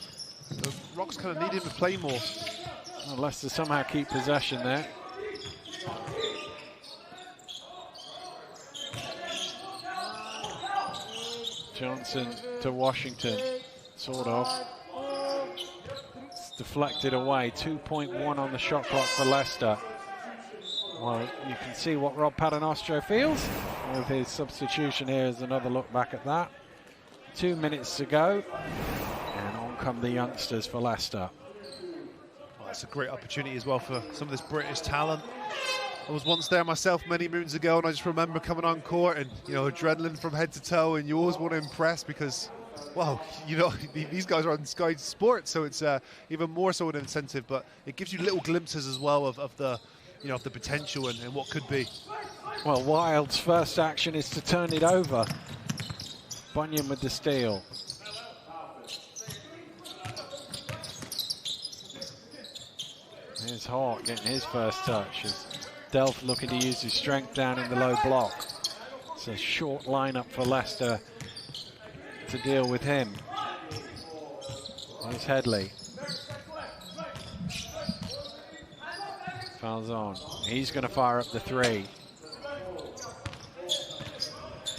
The Rocks kind of need him to play more. Well, Leicester somehow keep possession there. Johnson to Washington, sort of. It's deflected away, 2.1 on the shot clock for Leicester. Well, you can see what Rob Paternostro feels with his substitution here. Is another look back at that. 2 minutes to go, and on come the youngsters for Leicester. Well, that's a great opportunity as well for some of this British talent. I was once there myself many moons ago, and I just remember coming on court and, you know, adrenaline from head to toe, and you always want to impress because, well, you know, these guys are on Sky Sports, so it's even more so an incentive, but it gives you little glimpses as well of the, you know, of the potential and what could be. Well, Wild's first action is to turn it over. Bunyan with the steal. Here's Hart getting his first touch. As Delph looking to use his strength down in the low block. It's a short lineup for Leicester to deal with him. Here's Headley. Fouls on. He's going to fire up the 3.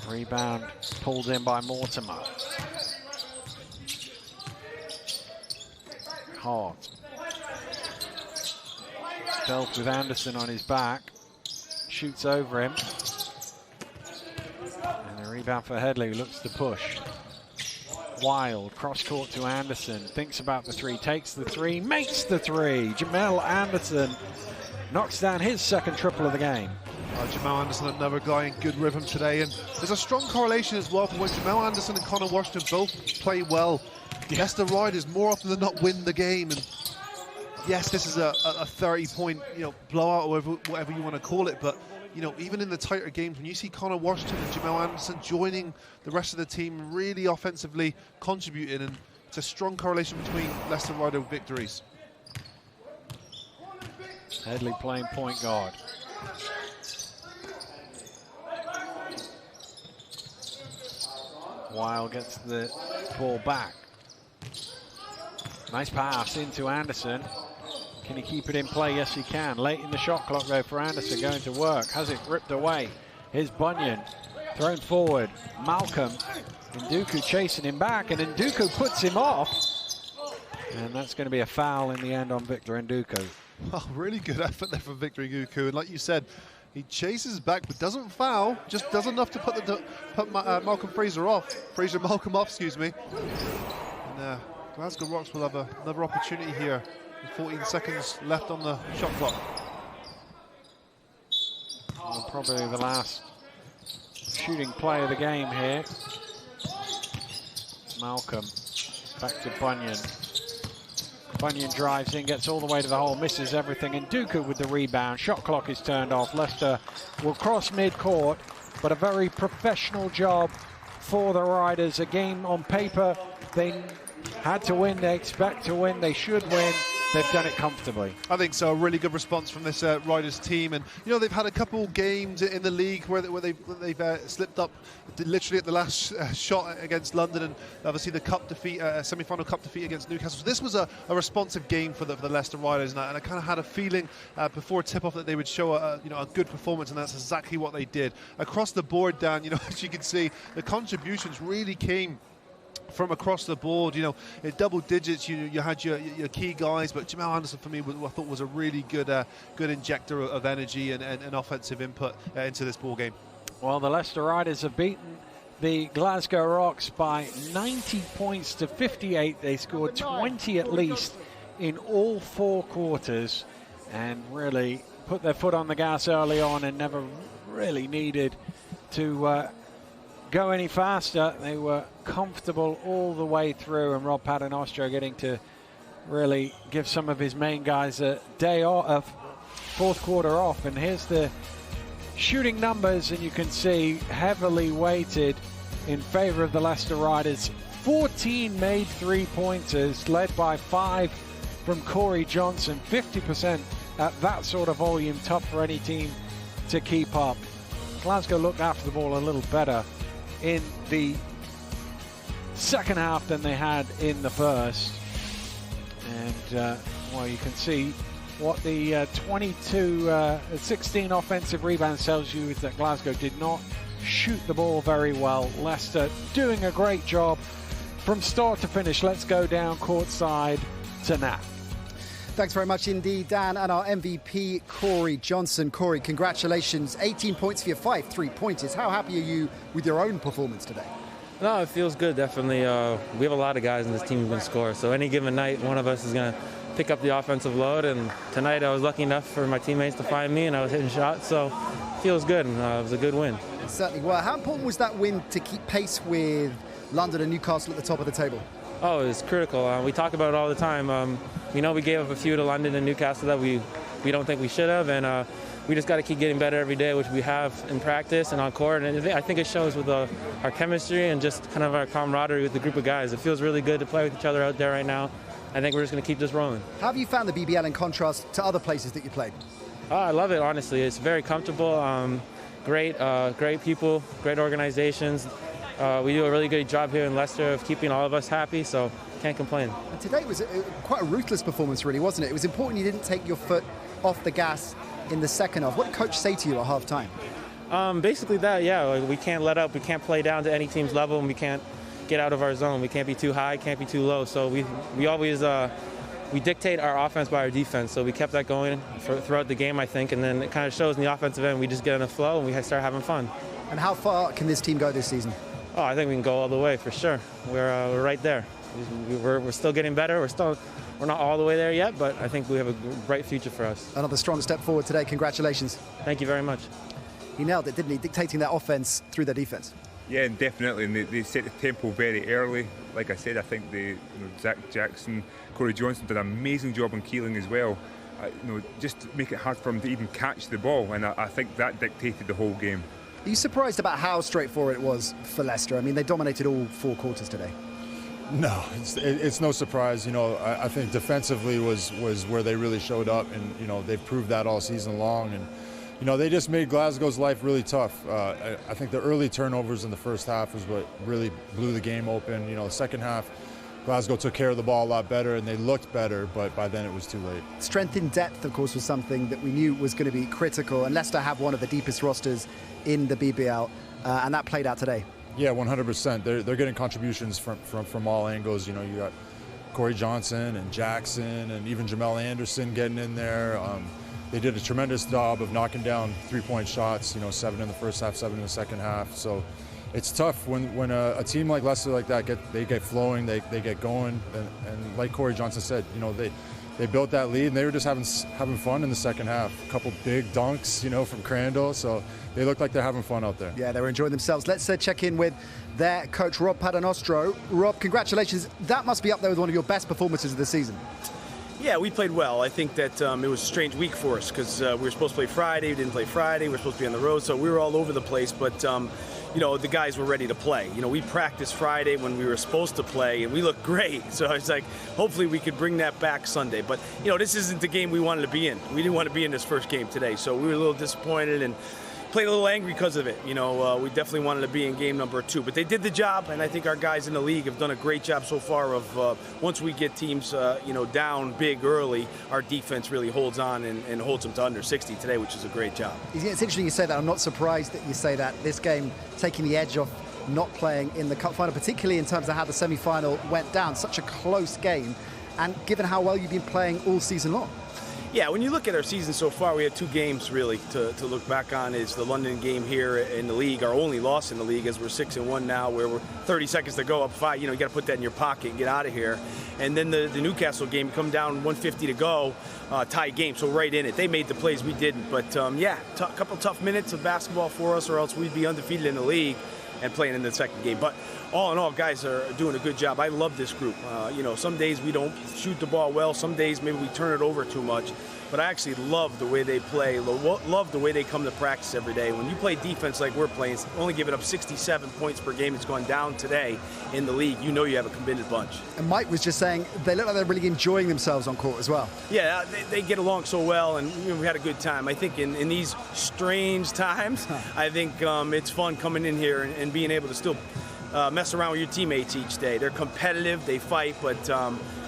Rebound pulled in by Mortimer. Hart. Delph with Anderson on his back. Shoots over him. And a rebound for Headley, who looks to push. Wild, cross court to Anderson. Thinks about the 3, takes the 3, makes the 3. Jamel Anderson knocks down his second triple of the game. Jamal Anderson, another guy in good rhythm today, and there's a strong correlation as well from when Jamal Anderson and Connor Washington both play well. Leicester Riders more often than not win the game, and yes, this is a 30-point blowout, or whatever you want to call it, but even in the tighter games, when you see Connor Washington and Jamal Anderson joining the rest of the team, really offensively contributing, and it's a strong correlation between Leicester Rider victories. Headley playing point guard. Weil gets the ball back. Nice pass into Anderson. Can he keep it in play? Yes, he can. Late in the shot clock, though, for Anderson, going to work. Has it ripped away. Here's Bunyan, thrown forward. Malcolm, Nduku chasing him back, and Nduku puts him off. And that's going to be a foul in the end on Victor Nduku. Well, really good effort there from Victor Nduku, and like you said, he chases back but doesn't foul, just does enough to put Malcolm Malcolm off, excuse me. And Glasgow Rocks will have another opportunity here. 14 seconds left on the shot clock. Well, probably the last shooting play of the game here. Malcolm back to Bunyan. Bunyan drives in, gets all the way to the hole, misses everything. And Nduku with the rebound. Shot clock is turned off. Leicester will cross mid-court, but a very professional job for the Riders. A game on paper they had to win, they expect to win, they should win. They've done it comfortably. I think so. A really good response from this Riders team, and they've had a couple games in the league where they've slipped up literally at the last shot against London, and obviously the cup defeat, semi-final cup defeat against Newcastle. So this was a responsive game for the Leicester Riders, and I kind of had a feeling before tip-off that they would show a good performance, and that's exactly what they did across the board. Dan, as you can see, the contributions really came from across the board. In double digits, you had your key guys, but Jamal Anderson for me I thought was a really good injector of energy and offensive input into this ball game. Well, the Leicester Riders have beaten the Glasgow Rocks by 90 points to 58. They scored 20 at least in all 4 quarters and really put their foot on the gas early on and never really needed to go any faster. They were comfortable all the way through, and Rob Paternoster getting to really give some of his main guys a day off, fourth quarter off. And here's the shooting numbers, and you can see heavily weighted in favor of the Leicester Riders. 14 made 3-pointers, led by 5 from Corey Johnson. 50% at that sort of volume, tough for any team to keep up. Glasgow looked after the ball a little better in the second half than they had in the first. And well, you can see what the 16 offensive rebounds tells you is that Glasgow did not shoot the ball very well. Leicester doing a great job from start to finish. Let's go down courtside to Nat. Thanks very much indeed, Dan, and our MVP, Corey Johnson. Corey, congratulations. 18 points for your 5 3-pointers. How happy are you with your own performance today? No, it feels good, definitely. We have a lot of guys in this team who can score, so any given night, one of us is going to pick up the offensive load, and tonight I was lucky enough for my teammates to find me, and I was hitting shots, so it feels good, and it was a good win. Certainly. Well, how important was that win to keep pace with London and Newcastle at the top of the table? Oh, it's critical. We talk about it all the time. We know we gave up a few to London and Newcastle that we don't think we should have, and we just got to keep getting better every day, which we have in practice and on court. And I think it shows with our chemistry and just kind of our camaraderie with the group of guys. It feels really good to play with each other out there right now. I think we're just going to keep this rolling. How have you found the BBL in contrast to other places that you played? I love it, honestly. It's very comfortable. Great people, great organizations. We do a really good job here in Leicester of keeping all of us happy, so can't complain. And today was quite a ruthless performance, really, wasn't it? It was important you didn't take your foot off the gas in the second half. What did Coach say to you at half-time? Basically that, yeah. Like, we can't let up. We can't play down to any team's level, and we can't get out of our zone. We can't be too high, can't be too low. So we always we dictate our offense by our defense. So we kept that going throughout the game, I think, and then it kind of shows in the offensive end. We just get in a flow, and we start having fun. And how far can this team go this season? Oh, I think we can go all the way for sure. We're right there. We're still getting better. We're not all the way there yet, but I think we have a bright future for us. Another strong step forward today. Congratulations. Thank you very much. he nailed it, didn't he? Dictating that offense through their defense. Yeah, and definitely, and they set the tempo very early. Like I said, I think Zach Jackson, Corey Johnson did an amazing job on Keeling as well. Just to make it hard for him to even catch the ball, and I think that dictated the whole game. Are you surprised about how straightforward it was for Leicester? I mean, they dominated all 4 quarters today. No, it's no surprise. I think defensively was where they really showed up, and they've proved that all season long. And they just made Glasgow's life really tough. I think the early turnovers in the first half was what really blew the game open. The second half, Glasgow took care of the ball a lot better, and they looked better, but by then it was too late. Strength in depth, of course, was something that we knew was going to be critical, and Leicester have one of the deepest rosters in the BBL, and that played out today. Yeah, 100%. They're getting contributions from all angles. You got Corey Johnson and Jackson and even Jamel Anderson getting in there. They did a tremendous job of knocking down 3-point shots, 7 in the first half, 7 in the second half. So it's tough when a team like Leicester like that get flowing, they get going, and like Corey Johnson said, they built that lead, and they were just having fun in the second half. A couple big dunks, from Crandall, so they look like they're having fun out there. Yeah, they were enjoying themselves. Let's check in with their coach, Rob Paternostro. Rob, congratulations. That must be up there with one of your best performances of the season. Yeah, we played well. I think that it was a strange week for us because we were supposed to play Friday. We didn't play Friday. We were supposed to be on the road, so we were all over the place. But, the guys were ready to play. We practiced Friday when we were supposed to play, and we looked great. So I was like, hopefully we could bring that back Sunday. But, this isn't the game we wanted to be in. We didn't want to be in this first game today. So we were a little disappointed and played a little angry because of it. We definitely wanted to be in game number 2. But they did the job, and I think our guys in the league have done a great job so far of once we get teams, down big early, our defense really holds on and holds them to under 60 today, which is a great job. It's interesting you say that. I'm not surprised that you say that. This game taking the edge off not playing in the cup final, particularly in terms of how the semi-final went down. Such a close game, and given how well you've been playing all season long. Yeah, when you look at our season so far, we had 2 games really to look back on. Is the London game here in the league, our only loss in the league, as we're 6-1 now, where we're 30 seconds to go, up 5. You got to put that in your pocket and get out of here. And then the Newcastle game, come down 150 to go, tie game, so right in it. They made the plays, we didn't. But a couple tough minutes of basketball for us, or else we'd be undefeated in the league and playing in the second game. But all in all, guys are doing a good job. I love this group. Some days we don't shoot the ball well. Some days maybe we turn it over too much. But I actually love the way they play, love the way they come to practice every day. When you play defense like we're playing, only giving up 67 points per game. It's gone down today in the league. You have a committed bunch. And Mike was just saying they look like they're really enjoying themselves on court as well. Yeah, they get along so well, and we had a good time. I think in these strange times, I think it's fun coming in here and being able to still mess around with your teammates each day. They're competitive, they fight, but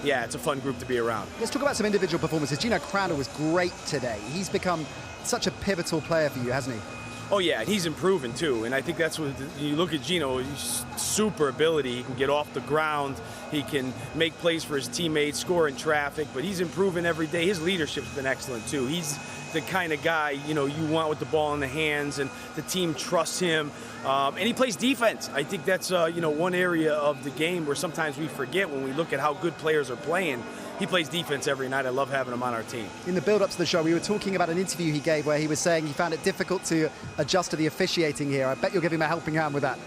it's a fun group to be around. Let's talk about some individual performances. Gino Crandall was great today. He's become such a pivotal player for you, hasn't he? Oh yeah, he's improving too, and I think that's what you look at Gino. He's super ability. He can get off the ground. He can make plays for his teammates, score in traffic, but he's improving every day. His leadership's been excellent too. He's the kind of guy you want with the ball in the hands, and the team trusts him. And he plays defense. I think that's one area of the game where sometimes we forget when we look at how good players are playing. He plays defense every night. I love having him on our team. In the build-up to the show, we were talking about an interview he gave where he was saying he found it difficult to adjust to the officiating here. I bet you'll give him a helping hand with that.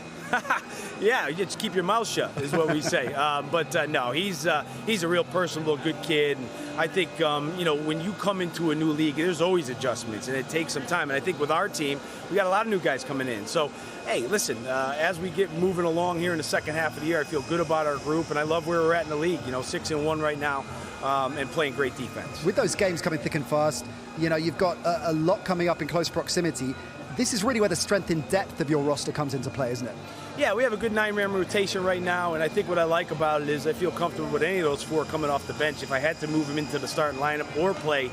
Yeah, you just keep your mouth shut is what we say. No, he's a real personable, good kid. And I think, when you come into a new league, there's always adjustments, and it takes some time. And I think with our team, we got a lot of new guys coming in. So, hey, listen, as we get moving along here in the second half of the year, I feel good about our group, and I love where we're at in the league. 6-1 right now. And playing great defense. With those games coming thick and fast, you've got a lot coming up in close proximity. This is really where the strength and depth of your roster comes into play, isn't it? Yeah, we have a good 9-man rotation right now, and I think what I like about it is I feel comfortable with any of those 4 coming off the bench. If I had to move them into the starting lineup or play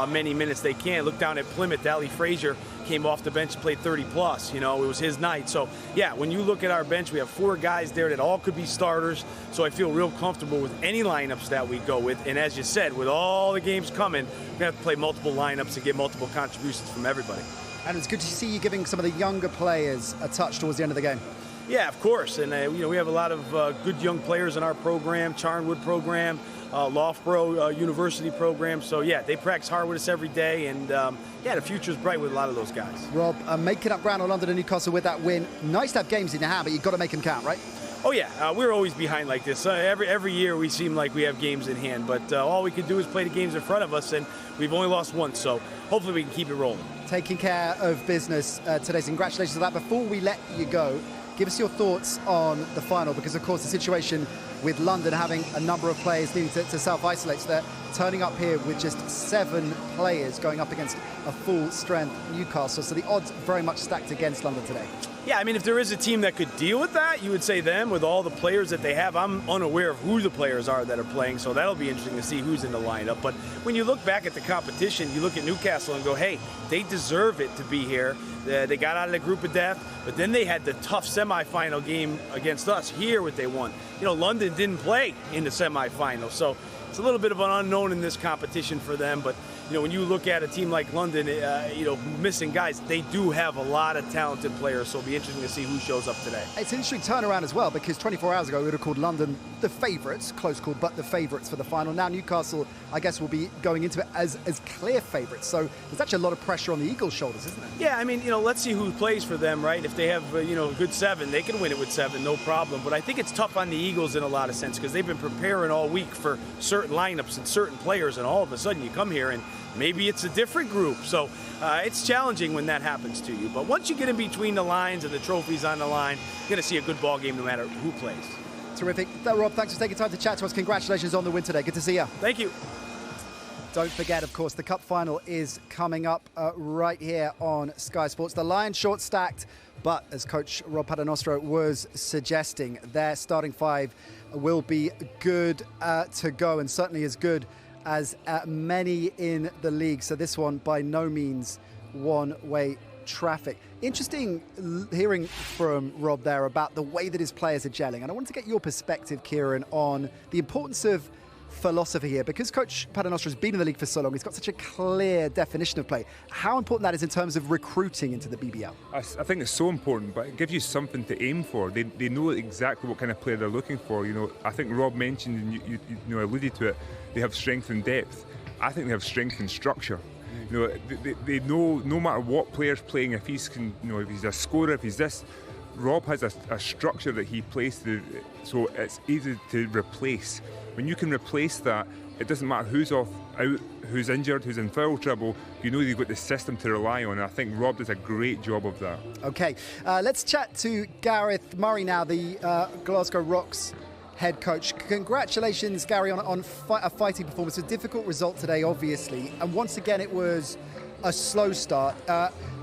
many minutes, they can. Look down at Plymouth. Ali Frazier came off the bench and played 30-plus. It was his night. So, yeah, when you look at our bench, we have 4 guys there that all could be starters. So I feel real comfortable with any lineups that we go with. And as you said, with all the games coming, we're going to have to play multiple lineups and get multiple contributions from everybody. And it's good to see you giving some of the younger players a touch towards the end of the game. Yeah, of course. And, we have a lot of good young players in our program, Charnwood program. Loughborough University program. So, yeah, they practice hard with us every day. And, yeah, the future's bright with a lot of those guys. Rob, making up ground on London and Newcastle with that win. Nice to have games in your hand, but you've got to make them count, right? Oh, yeah. We're always behind like this. Every year we seem like we have games in hand. But all we can do is play the games in front of us, and we've only lost once. So hopefully we can keep it rolling. Taking care of business today. So congratulations on that. Before we let you go, give us your thoughts on the final, because, of course, the situation with London having a number of players needing to self-isolate, so they're turning up here with just 7 players going up against a full-strength Newcastle. So the odds very much stacked against London today. Yeah, I mean, if there is a team that could deal with that, you would say them with all the players that they have. I'm unaware of who the players are that are playing, so that'll be interesting to see who's in the lineup. But when you look back at the competition, you look at Newcastle and go, hey, they deserve it to be here. They got out of the group of death, but then they had the tough semifinal game against us. Here, what they won. You know, London didn't play in the semifinal, so it's a little bit of an unknown in this competition for them. But, you know, when you look at a team like London, you know, missing guys, they do have a lot of talented players, so it'll be interesting to see who shows up today. It's an interesting turnaround as well, because 24 hours ago we would have called London the favourites, close call, but the favourites for the final. Now Newcastle, I guess, will be going into it as clear favourites. So there's actually a lot of pressure on the Eagles' shoulders, isn't there? Yeah, I mean, you know, let's see who plays for them, right? If they have, you know, a good 7, they can win it with 7, no problem. But I think it's tough on the Eagles in a lot of sense, because they've been preparing all week for certain lineups and certain players, and all of a sudden you come here and maybe it's a different group. So it's challenging when that happens to you. But once you get in between the lines and the trophies on the line, you're going to see a good ball game no matter who plays. Terrific. Rob, thanks for taking time to chat to us. Congratulations on the win today. Good to see you. Thank you. Don't forget, of course, the Cup final is coming up right here on Sky Sports. The Lions short stacked, but as Coach Rob Paternostro was suggesting, their starting 5 will be good to go, and certainly as good as many in the league. So this one by no means one-way traffic. Interesting hearing from Rob there about the way that his players are gelling. And I wanted to get your perspective, Kieran, on the importance of philosophy here, because Coach Paternostro has been in the league for so long. He's got such a clear definition of play. How important that is in terms of recruiting into the BBL? I think it's so important, but it gives you something to aim for. They know exactly what kind of player they're looking for. You know, I think Rob mentioned, and you know, alluded to it, they have strength and depth. I think they have strength and structure. You know, they know no matter what player's playing, if he's you know, if he's a scorer, if he's this, Rob has a structure that he plays through, so it's easy to replace. When you can replace that, it doesn't matter who's out, who's injured, who's in foul trouble. You know you've got the system to rely on. And I think Rob does a great job of that. Okay, let's chat to Gareth Murray now, the Glasgow Rocks head coach. Congratulations, Gary, on a fighting performance. A difficult result today, obviously, and once again it was a slow start.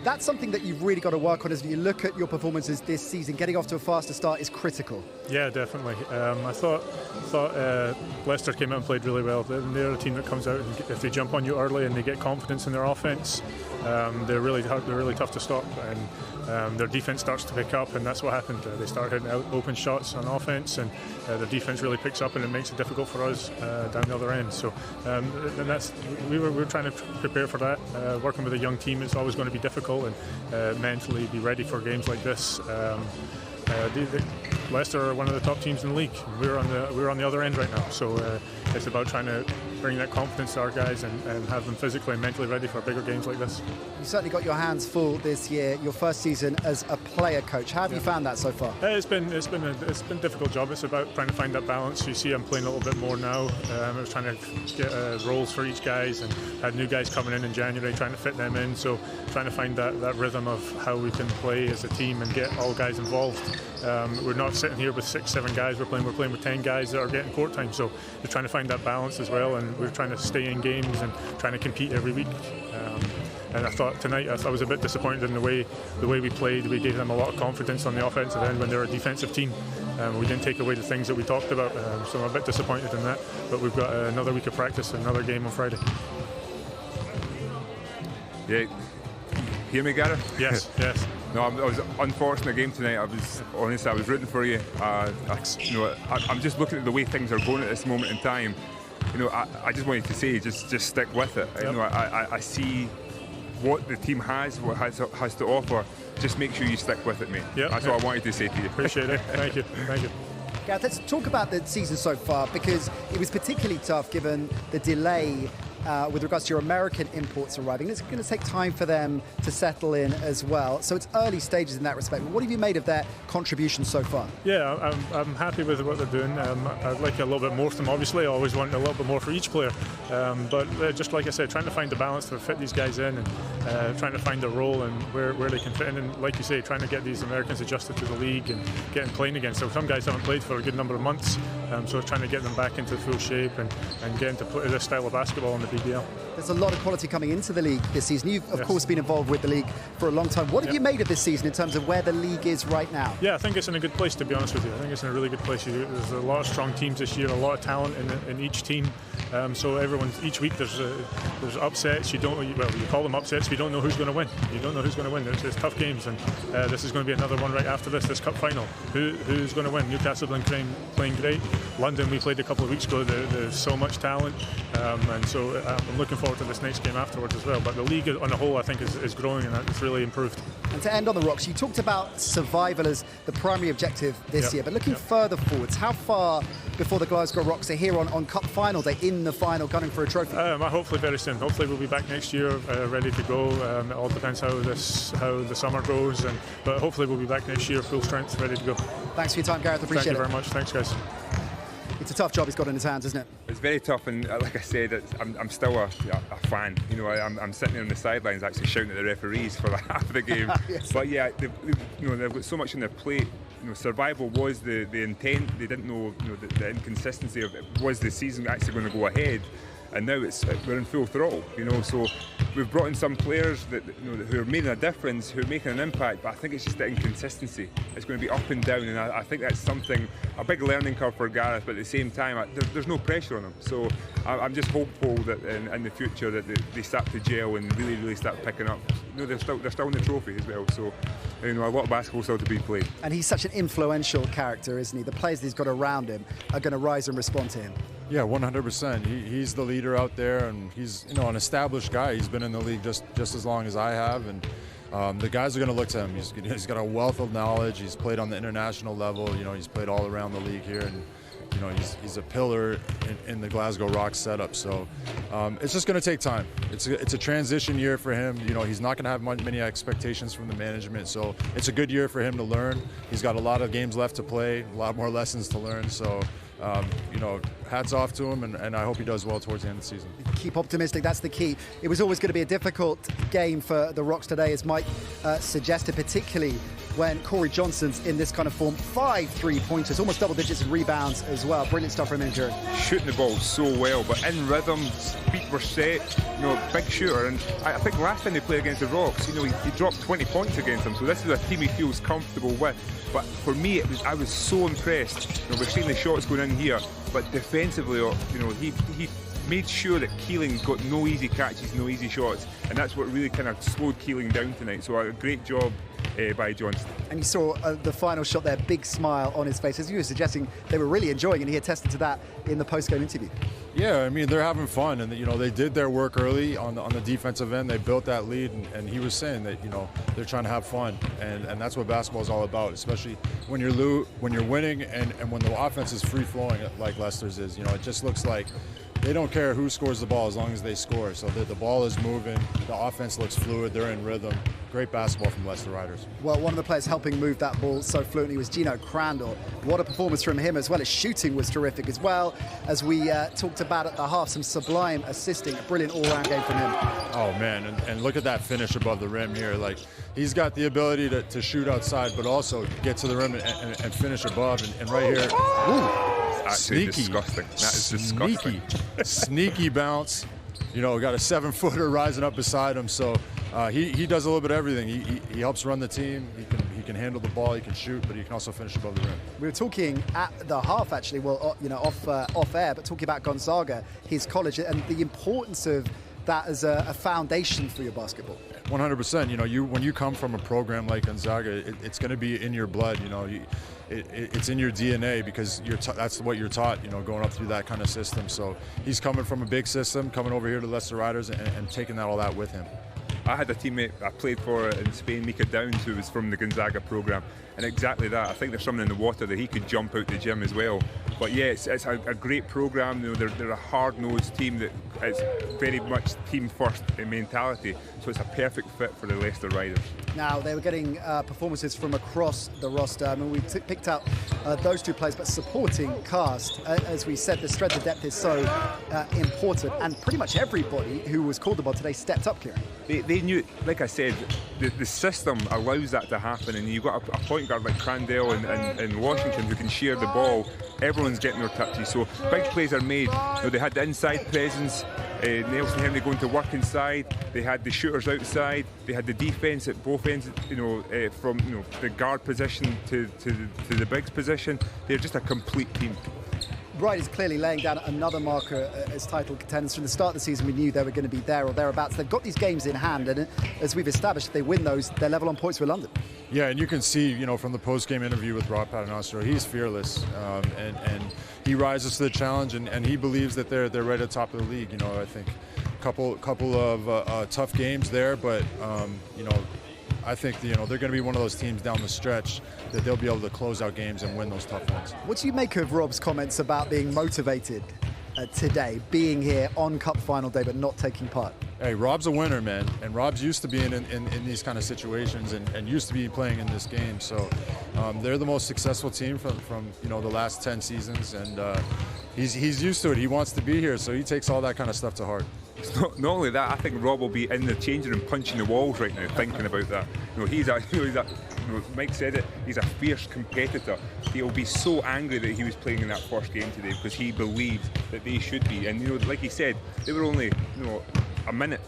That's something that you've really got to work on as you look at your performances this season. Getting off to a faster start is critical. Yeah, definitely. I thought Leicester came out and played really well. They're a team that comes out, and if they jump on you early and they get confidence in their offence, they're really tough to stop, and their defence starts to pick up, and that's what happened. They started hitting out open shots on offence, and their defence really picks up, and it makes it difficult for us down the other end. So, and that's we're trying to prepare for that. Working with a young team, it's always going to be difficult, and mentally be ready for games like this. Leicester are one of the top teams in the league. We're on the other end right now, so it's about trying to bring that confidence to our guys and have them physically and mentally ready for bigger games like this. You certainly got your hands full this year. Your first season as a player coach. How have you found that so far? It's been a difficult job. It's about trying to find that balance. You see, I'm playing a little bit more now. I was trying to get roles for each guys, and had new guys coming in January, trying to fit them in. So trying to find that rhythm of how we can play as a team and get all guys involved. We're not sitting here with 6-7 guys. We're playing with 10 guys that are getting court time. So we're trying to find that balance as well, and we're trying to stay in games and trying to compete every week. And I thought tonight I was a bit disappointed in the way we played. We gave them a lot of confidence on the offensive end when they're a defensive team. We didn't take away the things that we talked about, so I'm a bit disappointed in that. But we've got another week of practice and another game on Friday. Yeah, hear me, Gareth? Yes, yes. No, it was an unfortunate game tonight. I was rooting for you. I'm just looking at the way things are going at this moment in time. You know, I just wanted to say, just stick with it. Yep. You know, I see what the team has, what has to offer. Just make sure you stick with it, mate. Yep. That's what I wanted to say to you. Appreciate it. Thank you. Thank you. Gareth, let's talk about the season so far, because it was particularly tough given the delay with regards to your American imports arriving. It's going to take time for them to settle in as well. So it's early stages in that respect. But what have you made of their contribution so far? Yeah, I'm happy with what they're doing. I'd like a little bit more from them, obviously. I always want a little bit more for each player. But just like I said, trying to find the balance to fit these guys in and trying to find their role and where they can fit in. And like you say, trying to get these Americans adjusted to the league and getting playing again. So some guys haven't played for a good number of months. So trying to get them back into full shape and getting to play this style of basketball in the BBL. There's a lot of quality coming into the league this season. You've, of course, been involved with the league for a long time. What have you made of this season in terms of where the league is right now? Yeah, I think it's in a good place, to be honest with you. I think it's in a really good place. There's a lot of strong teams this year, a lot of talent in each team. So each week there's upsets. You call them upsets. You don't know who's going to win. You don't know who's going to win. It's tough games, and this is going to be another one right after this cup final. Who's going to win? Newcastle have been playing great. London, we played a couple of weeks ago. There's so much talent, and so I'm looking forward to this next game afterwards as well. But the league on the whole, I think, is growing, and it's really improved. And to end on the Rocks, you talked about survival as the primary objective this year, but looking further forwards, how far before the Glasgow Rocks are here on cup final day, in the final, gunning for a trophy? Hopefully very soon. Hopefully we'll be back next year, ready to go. It all depends how the summer goes, but hopefully we'll be back next year, full strength, ready to go. Thanks for your time, Gareth. Appreciate it. Thank you very much. Thanks, guys. It's a tough job he's got in his hands, isn't it? It's very tough, and like I said, I'm still a fan. You know, I'm sitting there on the sidelines actually shouting at the referees for half of the game. Yes. But yeah, they've got so much on their plate. You know, survival was the intent. They didn't know, the inconsistency of it. Was the season actually going to go ahead? And now we're in full throttle, so we've brought in some players that who are making a difference, who are making an impact, but I think it's just the inconsistency. It's going to be up and down, and I think that's a big learning curve for Gareth, but at the same time, there's no pressure on him. So I'm just hopeful that in the future that they start to gel and really, really start picking up. They're still in the trophy as well, so a lot of basketball still to be played. And he's such an influential character, isn't he? The players that he's got around him are going to rise and respond to him. Yeah, 100%. He's the leader out there, and he's an established guy. He's been in the league just as long as I have, and the guys are going to look to him. He's got a wealth of knowledge. He's played on the international level. He's played all around the league here, and he's a pillar in the Glasgow Rocks setup. So it's just going to take time. It's a transition year for him. He's not going to have many expectations from the management. So it's a good year for him to learn. He's got a lot of games left to play, a lot more lessons to learn. So hats off to him, and I hope he does well towards the end of the season. Keep optimistic, that's the key. It was always going to be a difficult game for the Rocks today, as Mike suggested, particularly when Corey Johnson's in this kind of form. 5 3-pointers, almost double digits in rebounds as well. Brilliant stuff from him in Jordan. Shooting the ball so well, but in rhythm, feet were set, big shooter. And I think last time they played against the Rocks, he dropped 20 points against them, so this is a team he feels comfortable with. But for me, I was so impressed. We're seeing the shots going in here, but defensively, he made sure that Keeling got no easy catches, no easy shots, and that's what really kind of slowed Keeling down tonight. So a great job by Johnston. And you saw the final shot there, big smile on his face. As you were suggesting, they were really enjoying it, and he attested to that in the post-game interview. Yeah, they're having fun, and they did their work early on the defensive end. They built that lead, and he was saying that they're trying to have fun, and that's what basketball is all about, especially when you're winning and when the offense is free flowing like Leicester's is. It just looks like they don't care who scores the ball as long as they score. So the ball is moving, the offense looks fluid, they're in rhythm. Great basketball from Leicester Riders. Well, one of the players helping move that ball so fluently was Gino Crandall. What a performance from him, as well as shooting was terrific as well. As we talked about at the half, some sublime assisting, a brilliant all-round game from him. Oh man, and look at that finish above the rim here. Like, he's got the ability to shoot outside, but also get to the rim and finish above. And right here, sneaky, disgusting. That is disgusting. Sneaky bounce. Got a 7-footer rising up beside him. So he does a little bit of everything. He helps run the team. He can handle the ball. He can shoot, but he can also finish above the rim. We were talking at the half, actually. Well, off air, but talking about Gonzaga, his college, and the importance of that as a foundation for your basketball. 100%. When you come from a program like Gonzaga, it's going to be in your blood. It's in your DNA, because that's what you're taught, going up through that kind of system. So he's coming from a big system, coming over here to Leicester Riders and taking all that with him. I had a teammate I played for in Spain, Mika Downs, who was from the Gonzaga programme, and exactly that. I think there's something in the water that he could jump out the gym as well. But yeah, it's a great programme. You know, they're a hard-nosed team that is very much team-first mentality, so it's a perfect fit for the Leicester Riders. Now, they were getting performances from across the roster. I mean, we picked out those two players, but supporting cast, as we said, the strength of depth is so important, and pretty much everybody who was called upon today stepped up, Kieran. They knew, like I said, the system allows that to happen, and you've got a point guard like Crandell and Washington who can share the ball. Everyone's getting their touches, so big plays are made. You know, they had the inside presence, Nelson Henry going to work inside, they had the shooters outside, they had the defence at both ends, you know, from the guard position to the bigs position. They're just a complete team. Riders clearly laying down another marker as title contenders. From the start of the season, we knew they were going to be there or thereabouts. They've got these games in hand, and as we've established, if they win those, they're level on points with London. Yeah, and you can see, you know, from the post-game interview with Rob Paternostro, he's fearless, and he rises to the challenge, and he believes that they're right at the top of the league. You know, I think a couple of tough games there, but you know, I think they're going to be one of those teams down the stretch that they'll be able to close out games and win those tough ones. What do you make of Rob's comments about being motivated today, being here on Cup final day but not taking part? Hey, Rob's a winner, man, and Rob's used to being in these kind of situations and used to be playing in this game. So they're the most successful team from the last 10 seasons, and he's used to it. He wants to be here, so he takes all that kind of stuff to heart. Not only that, I think Rob will be in the changing room punching the walls right now, thinking about that. Mike said it, he's a fierce competitor. He'll be so angry that he was playing in that first game today because he believed that they should be. And like he said, they were only a minute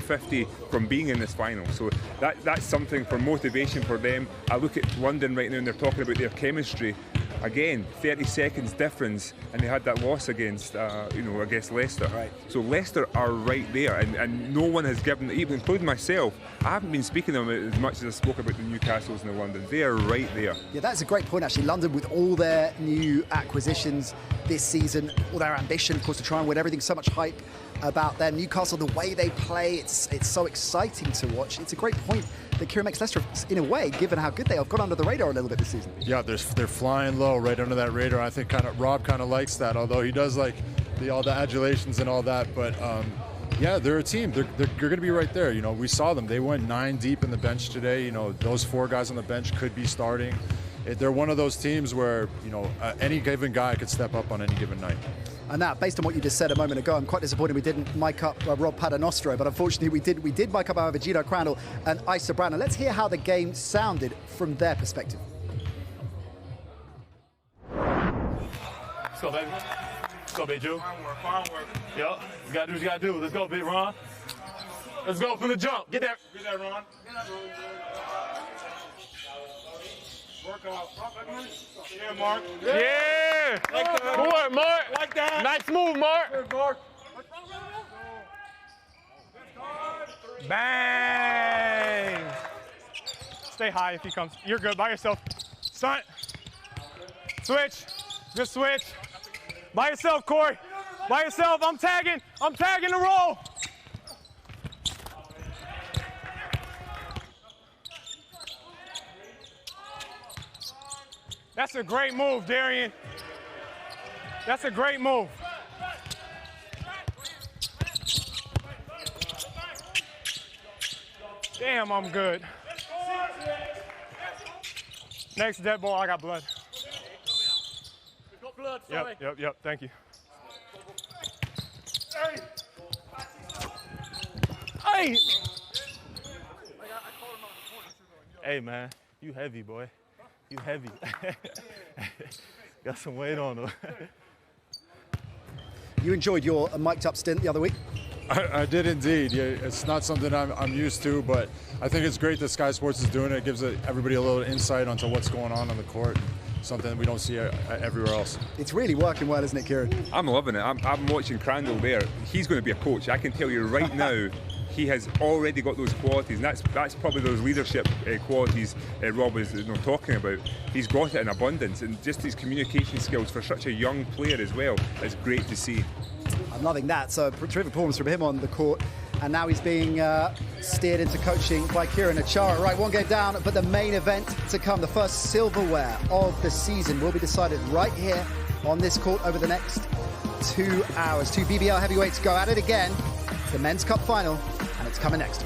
50 from being in this final. So that's something for motivation for them. I look at London right now and they're talking about their chemistry. Again, 30 seconds difference, and they had that loss against Leicester. Right. So Leicester are right there, and no one has given, even including myself, I haven't been speaking to them as much as I spoke about the Newcastles and the London. They are right there. Yeah, that's a great point, actually. London, with all their new acquisitions this season, all their ambition, of course, to try and win everything, so much hype about them. Newcastle, the way they play, it's so exciting to watch. It's a great point that Kieran makes Leicester, in a way, given how good they have, gone under the radar a little bit this season. Yeah, they're flying low right under that radar. I think Rob kind of likes that, although he does like all the adulations and all that. But yeah, they're a team. They're going to be right there. You know, we saw them. They went 9 deep in the bench today. You know, those 4 guys on the bench could be starting. They're one of those teams where any given guy could step up on any given night. And now, based on what you just said a moment ago, I'm quite disappointed we didn't mic up Rob Paternostro, but unfortunately we did mic up, however, Gino Crandell and Isa Brandon. Let's hear how the game sounded from their perspective. Let's go, baby. Let's go, Big Drew. Farm work. Yup. You gotta do what you gotta do. Let's go, Big Ron. Let's go from the jump. Get there. Get there, Ron. Work out. Yeah, Mark. Yeah! Like that. Good work, Mark. Like that. Nice move, Mark. Good, Mark. Bang! Stay high if he comes. You're good by yourself. Stunt. Switch. Good switch. By yourself, Corey. By yourself. I'm tagging the roll. That's a great move, Darian. That's a great move. Damn, I'm good. Next dead ball, I got blood. Yep, thank you. Hey! Hey, man, you heavy, boy. You heavy. Got some weight on him. You enjoyed your mic'd up stint the other week? I did indeed. Yeah, it's not something I'm used to, but I think it's great that Sky Sports is doing it. It gives everybody a little insight onto what's going on the court, something that we don't see everywhere else. It's really working well, isn't it, Kieran? I'm loving it. I'm watching Crandell there. He's going to be a coach. I can tell you right now, he has already got those qualities, and that's probably those leadership qualities Rob is talking about. He's got it in abundance, and just his communication skills for such a young player as well is great to see. I'm loving that. So, terrific performance from him on the court and now he's being steered into coaching by Kieran Achara. Right, one game down, but the main event to come, the first silverware of the season, will be decided right here on this court over the next 2 hours. Two BBL heavyweights go at it again, the Men's Cup final, and it's coming next.